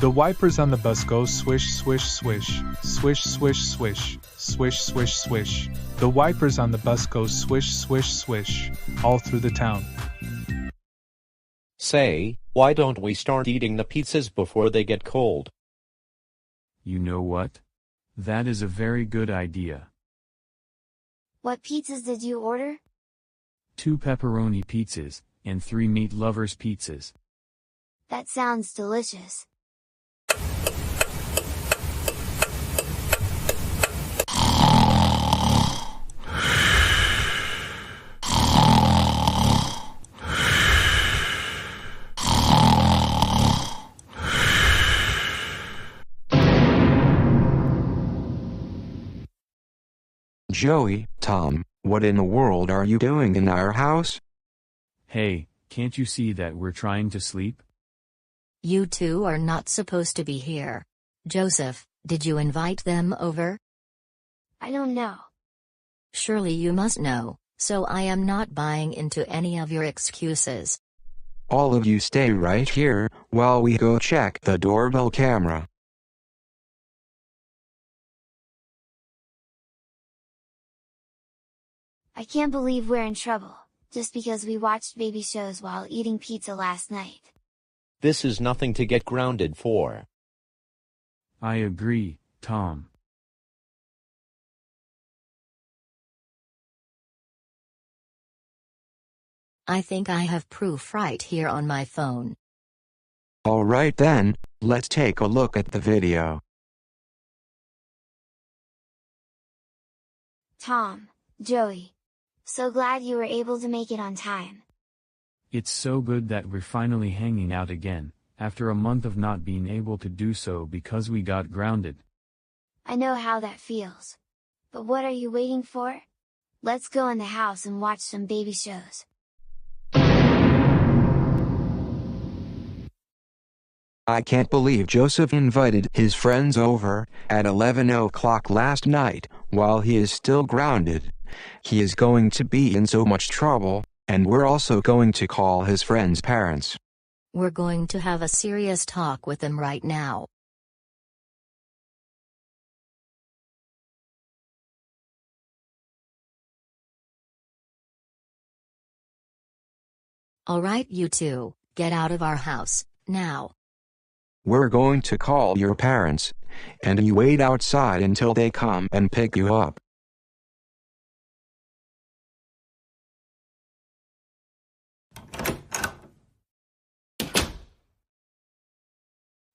The wipers on the bus go swish, swish, swish, swish, swish, swish, swish, swish, swish. The wipers on the bus go swish, swish, swish, all through the town. Say, why don't we start eating the pizzas before they get cold? You know what? That is a very good idea. What pizzas did you order? 2 pepperoni pizzas, and 3 meat lovers pizzas. That sounds delicious. Joey, Tom, what in the world are you doing in our house? Hey, can't you see that we're trying to sleep? You two are not supposed to be here. Joseph, did you invite them over? I don't know. Surely you must know, so I am not buying into any of your excuses. All of you stay right here, while we go check the doorbell camera. I can't believe we're in trouble, just because we watched baby shows while eating pizza last night. This is nothing to get grounded for. I agree, Tom. I think I have proof right here on my phone. Alright then, let's take a look at the video. Tom, Joey. So glad you were able to make it on time. It's so good that we're finally hanging out again, after a month of not being able to do so because we got grounded. I know how that feels. But what are you waiting for? Let's go in the house and watch some baby shows. I can't believe Joseph invited his friends over at 11 o'clock last night, while he is still grounded. He is going to be in so much trouble, and we're also going to call his friends' parents. We're going to have a serious talk with them right now. Alright you two, get out of our house, now. We're going to call your parents, and you wait outside until they come and pick you up.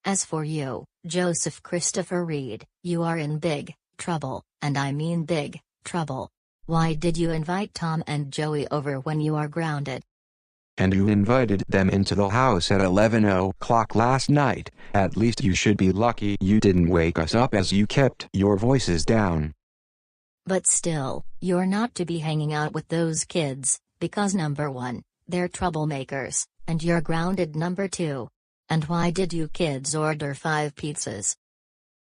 As for you, Joseph Christopher Reed, you are in big trouble, and I mean big trouble. Why did you invite Tom and Joey over when you are grounded? And you invited them into the house at 11 o'clock last night. At least you should be lucky you didn't wake us up as you kept your voices down. But still, you're not to be hanging out with those kids, because number 1, they're troublemakers, and you're grounded number 2. And why did you kids order 5 pizzas?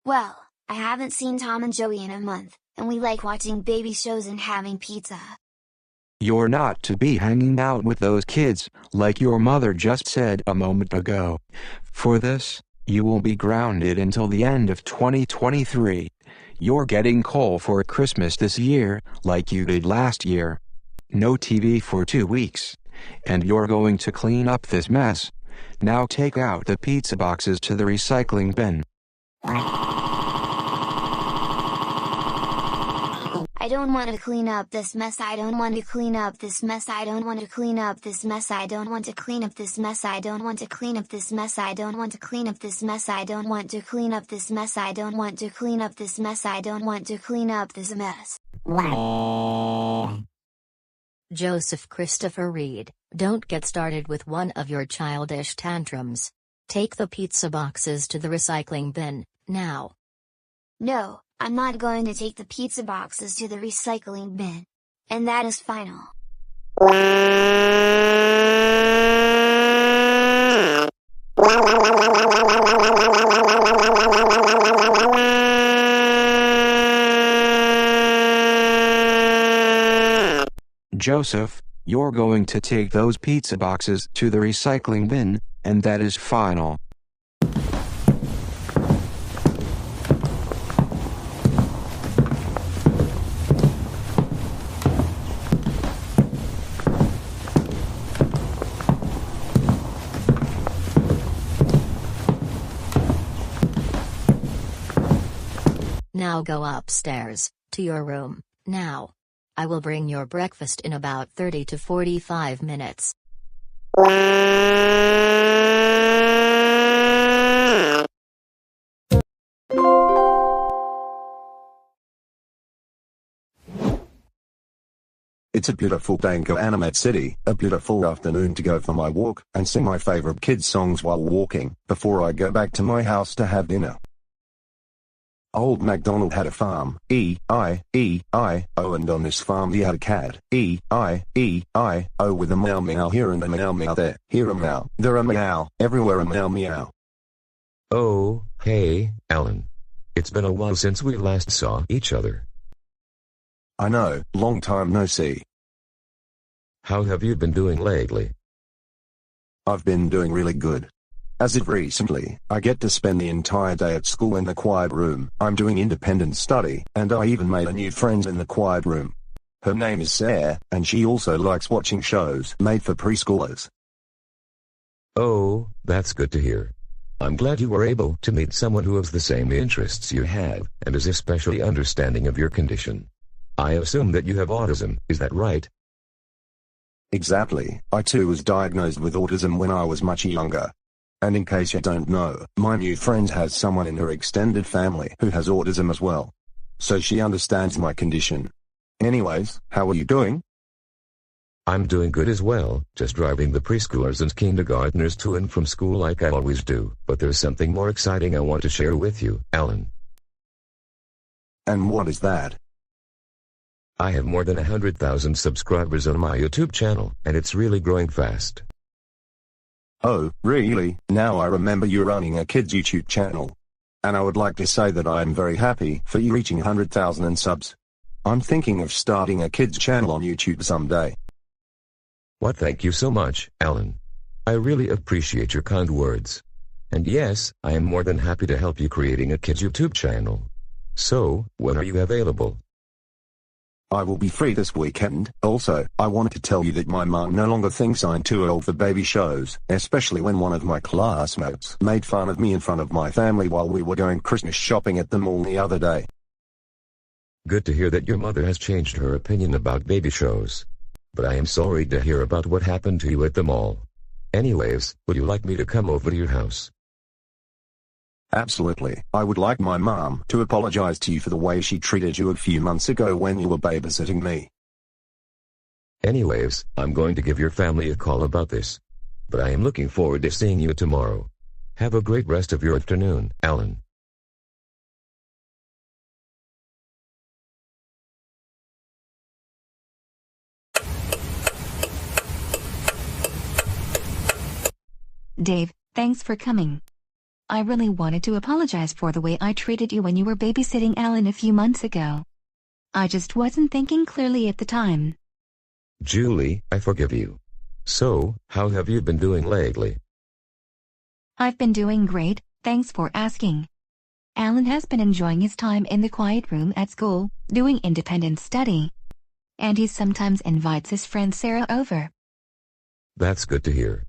Well, I haven't seen Tom and Joey in a month, and we like watching baby shows and having pizza. You're not to be hanging out with those kids, like your mother just said a moment ago. For this, you will be grounded until the end of 2023. You're getting coal for Christmas this year, like you did last year. No TV for 2 weeks. And you're going to clean up this mess. Now take out the pizza boxes to the recycling bin. I don't want to clean up this mess. I don't want to clean up this mess. I don't want to clean up this mess. I don't want to clean up this mess. I don't want to clean up this mess. I don't want to clean up this mess. I don't want to clean up this mess. I don't want to clean up this mess. I don't want to clean up this mess. Joseph Christopher Reed, don't get started with one of your childish tantrums. Take the pizza boxes to the recycling bin, now. No, I'm not going to take the pizza boxes to the recycling bin. And that is final. Joseph, you're going to take those pizza boxes to the recycling bin, and that is final. Now go upstairs, to your room, now. I will bring your breakfast in about 30 to 45 minutes. It's a beautiful day in TheGoanimator City, a beautiful afternoon to go for my walk, and sing my favorite kids' songs while walking, before I go back to my house to have dinner. Old MacDonald had a farm, E-I-E-I-O, and on this farm he had a cat, E-I-E-I-O, with a meow meow here and a meow meow there, here a meow, there a meow, everywhere a meow meow. Oh, hey, Alan. It's been a while since we last saw each other. I know, long time no see. How have you been doing lately? I've been doing really good. As of recently, I get to spend the entire day at school in the quiet room. I'm doing independent study, and I even made a new friend in the quiet room. Her name is Sarah, and she also likes watching shows made for preschoolers. Oh, that's good to hear. I'm glad you were able to meet someone who has the same interests you have, and is especially understanding of your condition. I assume that you have autism, is that right? Exactly. I too was diagnosed with autism when I was much younger. And in case you don't know, my new friend has someone in her extended family who has autism as well. So she understands my condition. Anyways, how are you doing? I'm doing good as well, just driving the preschoolers and kindergartners to and from school like I always do. But there's something more exciting I want to share with you, Alan. And what is that? I have more than 100,000 subscribers on my YouTube channel, and it's really growing fast. Oh, really? Now I remember you running a kids YouTube channel. And I would like to say that I am very happy for you reaching 100,000 subs. I'm thinking of starting a kids channel on YouTube someday. Well, thank you so much, Alan. I really appreciate your kind words. And yes, I am more than happy to help you creating a kids YouTube channel. So, when are you available? I will be free this weekend. Also, I wanted to tell you that my mom no longer thinks I'm too old for baby shows, especially when one of my classmates made fun of me in front of my family while we were going Christmas shopping at the mall the other day. Good to hear that your mother has changed her opinion about baby shows. But I am sorry to hear about what happened to you at the mall. Anyways, would you like me to come over to your house? Absolutely. I would like my mom to apologize to you for the way she treated you a few months ago when you were babysitting me. Anyways, I'm going to give your family a call about this. But I am looking forward to seeing you tomorrow. Have a great rest of your afternoon, Alan. Dave, thanks for coming. I really wanted to apologize for the way I treated you when you were babysitting Alan a few months ago. I just wasn't thinking clearly at the time. Julie, I forgive you. So, how have you been doing lately? I've been doing great, thanks for asking. Alan has been enjoying his time in the quiet room at school, doing independent study. And he sometimes invites his friend Sarah over. That's good to hear.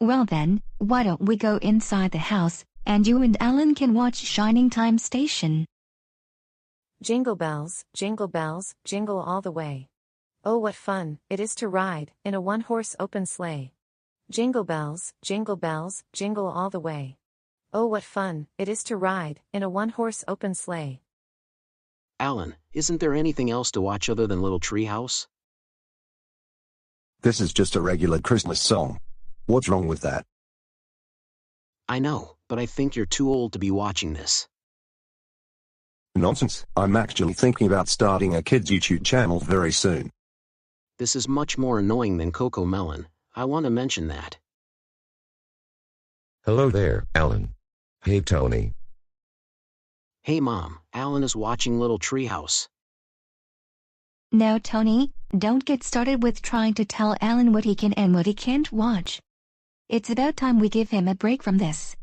Well then, why don't we go inside the house, and you and Alan can watch Shining Time Station? Jingle bells, jingle all the way. Oh, what fun it is to ride in a one-horse open sleigh. Jingle bells, jingle all the way. Oh, what fun it is to ride in a one-horse open sleigh. Alan, isn't there anything else to watch other than Little Treehouse? This is just a regular Christmas song. What's wrong with that? I know, but I think you're too old to be watching this. Nonsense, I'm actually thinking about starting a kids' YouTube channel very soon. This is much more annoying than CoComelon. I want to mention that. Hello there, Alan. Hey, Tony. Hey Mom, Alan is watching Little Treehouse. Now Tony, don't get started with trying to tell Alan what he can and what he can't watch. It's about time we give him a break from this.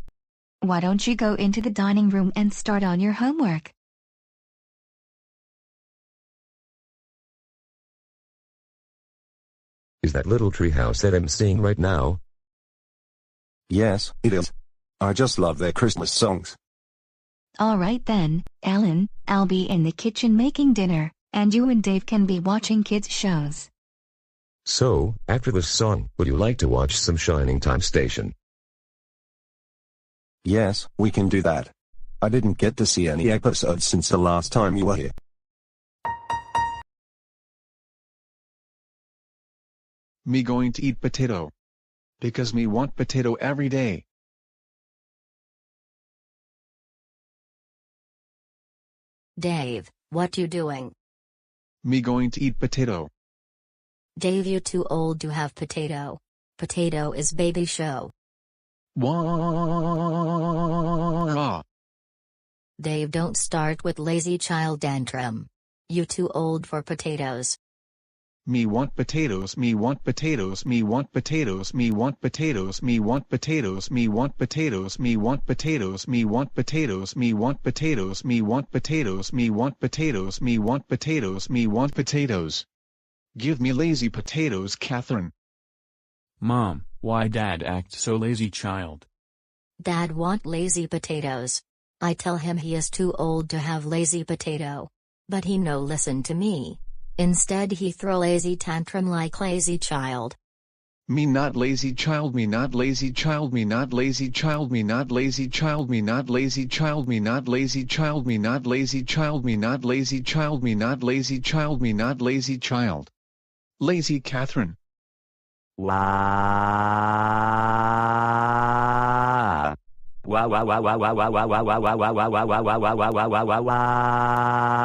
Why don't you go into the dining room and start on your homework? Is that Little Treehouse that I'm seeing right now? Yes, it is. I just love their Christmas songs. All right then, Alan, I'll be in the kitchen making dinner, and you and Dave can be watching kids' shows. So, after this song, would you like to watch some Shining Time Station? Yes, we can do that. I didn't get to see any episodes since the last time you were here. Me going to eat potato. Because me want potato every day. Dave, what you doing? Me going to eat potato. Dave, you too old to have potato. Potato is baby show. Wah. Dave, don't start with lazy child tantrum. You too old for potatoes. Me want potatoes, me want potatoes, me want potatoes, me want potatoes, me want potatoes, me want potatoes, me want potatoes, me want potatoes, me want potatoes, me want potatoes, me want potatoes, me want potatoes, me want potatoes. Give me lazy potatoes, Catherine. Mom, why Dad act so lazy, child? Dad want lazy potatoes. I tell him he is too old to have lazy potato. But he no listen to me. Instead he throw lazy tantrum like lazy child. Me not lazy child, me not lazy child, me not lazy child, me not lazy child, me not lazy child, me not lazy child, me not lazy child, me not lazy child, me not lazy child, me not lazy child. Lazy Catherine. Wow. Wow wow wow wow wow wow wow wow wow wow wow wow wow wow wow wow wow wow.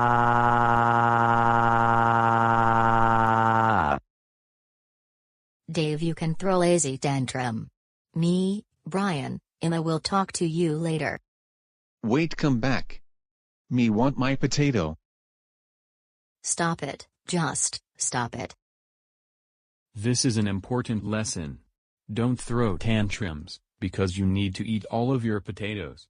Dave, you can throw lazy tantrum. Me, Brian, Emma will talk to you later. Wait, come back. Me want my potato. Stop it, just stop it. This is an important lesson. Don't throw tantrums, because you need to eat all of your potatoes.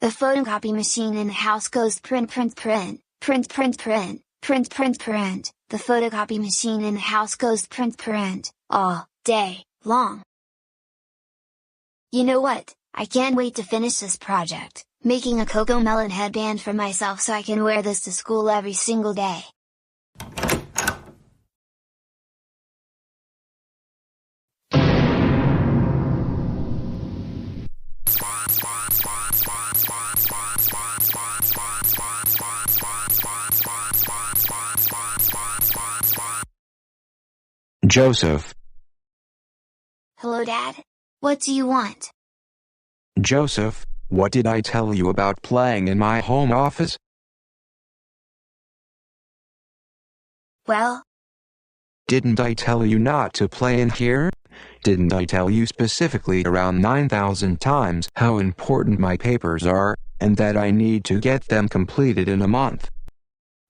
The photocopy machine in the house goes print print print, print print print, print print print. The photocopy machine in the house goes print print, all day long. You know what? I can't wait to finish this project, making a CoComelon headband for myself so I can wear this to school every single day. Joseph. Hello, Dad? What do you want? Joseph, what did I tell you about playing in my home office? Well? Didn't I tell you not to play in here? Didn't I tell you specifically around 9,000 times how important my papers are, and that I need to get them completed in a month?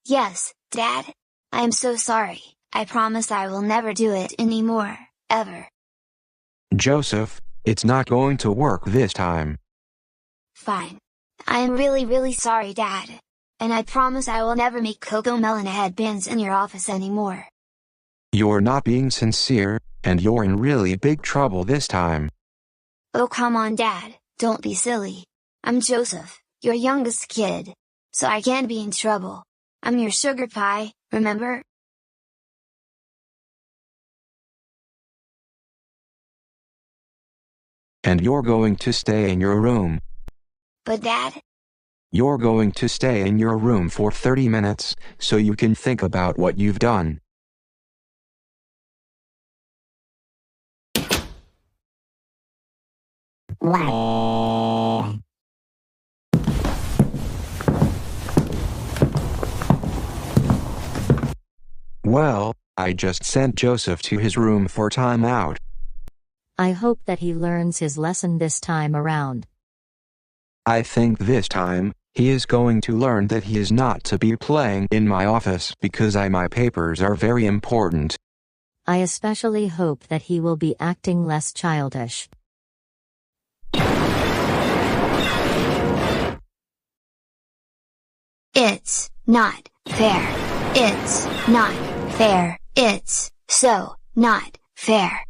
Yes, Dad. I am so sorry. I promise I will never do it anymore, ever. Joseph, it's not going to work this time. Fine. I am really sorry, Dad. And I promise I will never make CoComelon headbands in your office anymore. You're not being sincere, and you're in really big trouble this time. Oh come on Dad, don't be silly. I'm Joseph, your youngest kid. So I can't be in trouble. I'm your sugar pie, remember? And you're going to stay in your room. But Dad? You're going to stay in your room for 30 minutes, so you can think about what you've done. Well, I just sent Joseph to his room for timeout. I hope that he learns his lesson this time around. I think this time, he is going to learn that he is not to be playing in my office because my papers are very important. I especially hope that he will be acting less childish. It's not fair. It's not fair. It's so not fair.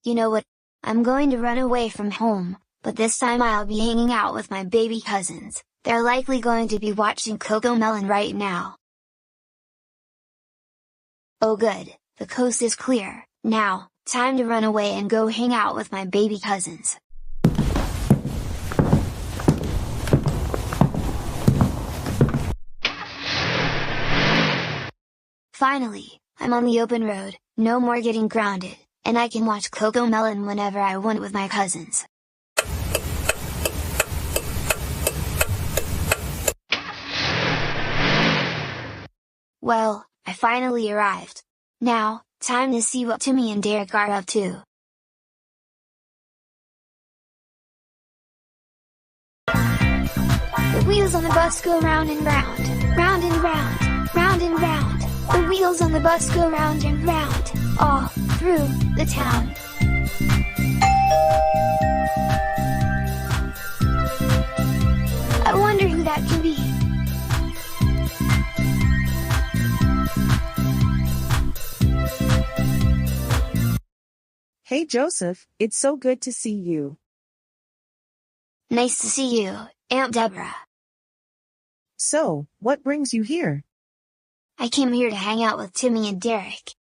You know what? I'm going to run away from home, but this time I'll be hanging out with my baby cousins. They're likely going to be watching CoComelon right now. Oh good, the coast is clear. Now, time to run away and go hang out with my baby cousins. Finally, I'm on the open road, no more getting grounded. And I can watch CoComelon whenever I want with my cousins. Well, I finally arrived. Now, time to see what Timmy and Derek are up to. The wheels on the bus go round and round, round and round, round and round. The wheels on the bus go round and round, all through the town. I wonder who that can be. Hey Joseph, it's so good to see you. Nice to see you, Aunt Deborah. So, what brings you here? I came here to hang out with Timmy and Derek.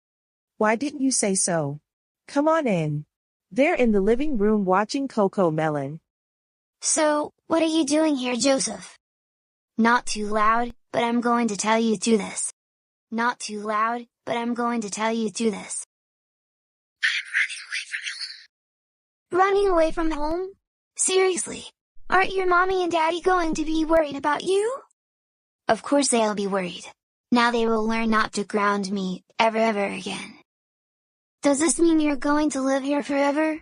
Why didn't you say so? Come on in. They're in the living room watching CoComelon. So, what are you doing here, Joseph? Not too loud, but I'm going to tell you to this. Not too loud, but I'm going to tell you to this. I'm running away from home. Running away from home? Seriously? Aren't your mommy and daddy going to be worried about you? Of course they'll be worried. Now they will learn not to ground me, ever again. Does this mean you're going to live here forever?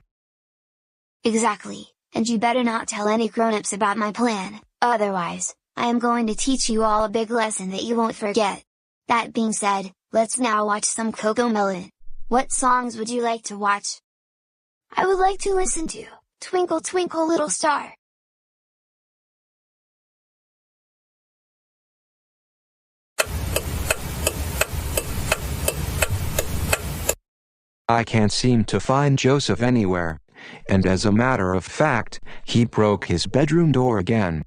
Exactly, and you better not tell any grown-ups about my plan, otherwise, I am going to teach you all a big lesson that you won't forget. That being said, let's now watch some CoComelon. What songs would you like to watch? I would like to listen to Twinkle Twinkle Little Star. I can't seem to find Joseph anywhere, and as a matter of fact, he broke his bedroom door again.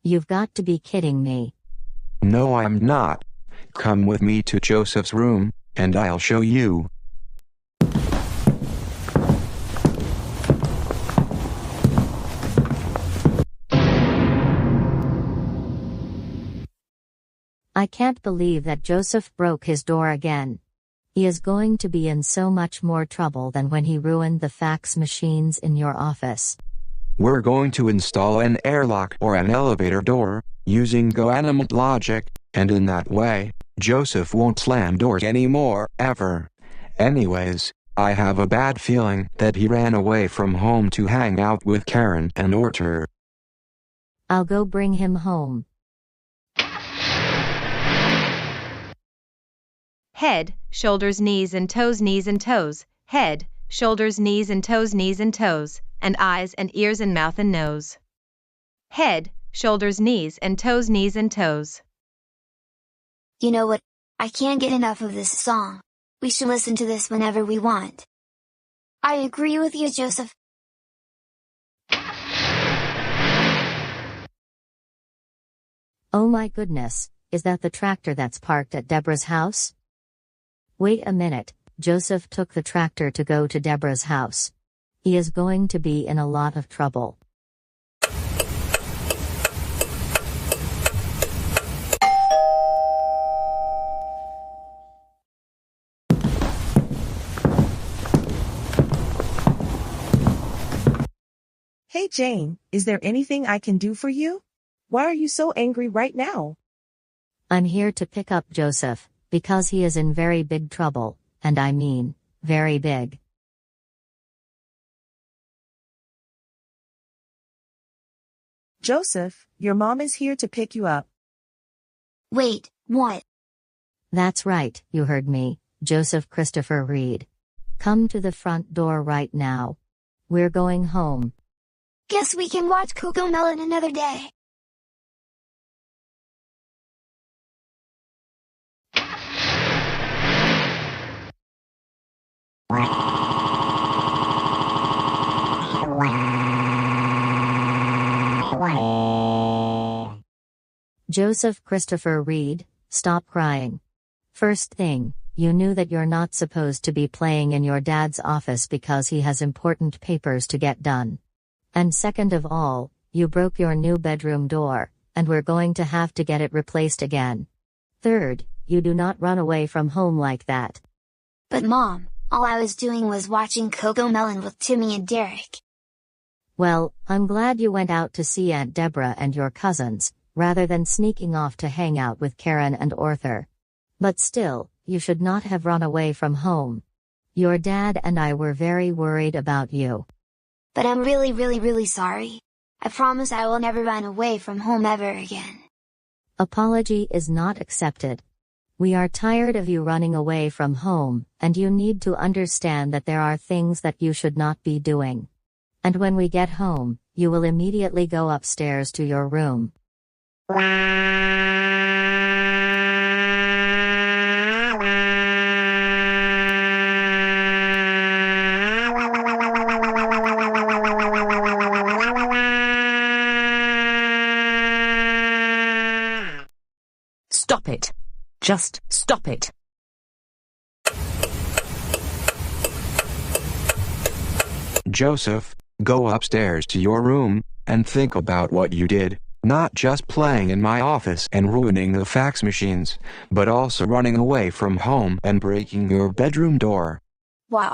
You've got to be kidding me. No, I'm not. Come with me to Joseph's room, and I'll show you. I can't believe that Joseph broke his door again. He is going to be in so much more trouble than when he ruined the fax machines in your office. We're going to install an airlock or an elevator door, using GoAnimator logic, and in that way, Joseph won't slam doors anymore, ever. Anyways, I have a bad feeling that he ran away from home to hang out with Karen and Orter. I'll go bring him home. Head, shoulders, knees and toes, head, shoulders, knees and toes, and eyes and ears and mouth and nose. Head, shoulders, knees and toes. You know what? I can't get enough of this song. We should listen to this whenever we want. I agree with you, Joseph. Oh my goodness, is that the tractor that's parked at Deborah's house? Wait a minute, Joseph took the tractor to go to Deborah's house. He is going to be in a lot of trouble. Hey Jane, is there anything I can do for you? Why are you so angry right now? I'm here to pick up Joseph, because he is in very big trouble, and I mean, very big. Joseph, your mom is here to pick you up. Wait, what? That's right, you heard me, Joseph Christopher Reed. Come to the front door right now. We're going home. Guess we can watch CoComelon another day. Joseph Christopher Reed, stop crying. First thing, you knew that you're not supposed to be playing in your dad's office because he has important papers to get done. And second of all, you broke your new bedroom door, and we're going to have to get it replaced again. Third, you do not run away from home like that. But Mom, all I was doing was watching CoComelon with Timmy and Derek. Well, I'm glad you went out to see Aunt Deborah and your cousins, rather than sneaking off to hang out with Karen and Arthur. But still, you should not have run away from home. Your dad and I were very worried about you. But I'm really sorry. I promise I will never run away from home ever again. Apology is not accepted. We are tired of you running away from home, and you need to understand that there are things that you should not be doing. And when we get home, you will immediately go upstairs to your room. Stop it. Just stop it. Joseph, go upstairs to your room, and think about what you did, not just playing in my office and ruining the fax machines, but also running away from home and breaking your bedroom door. Wow.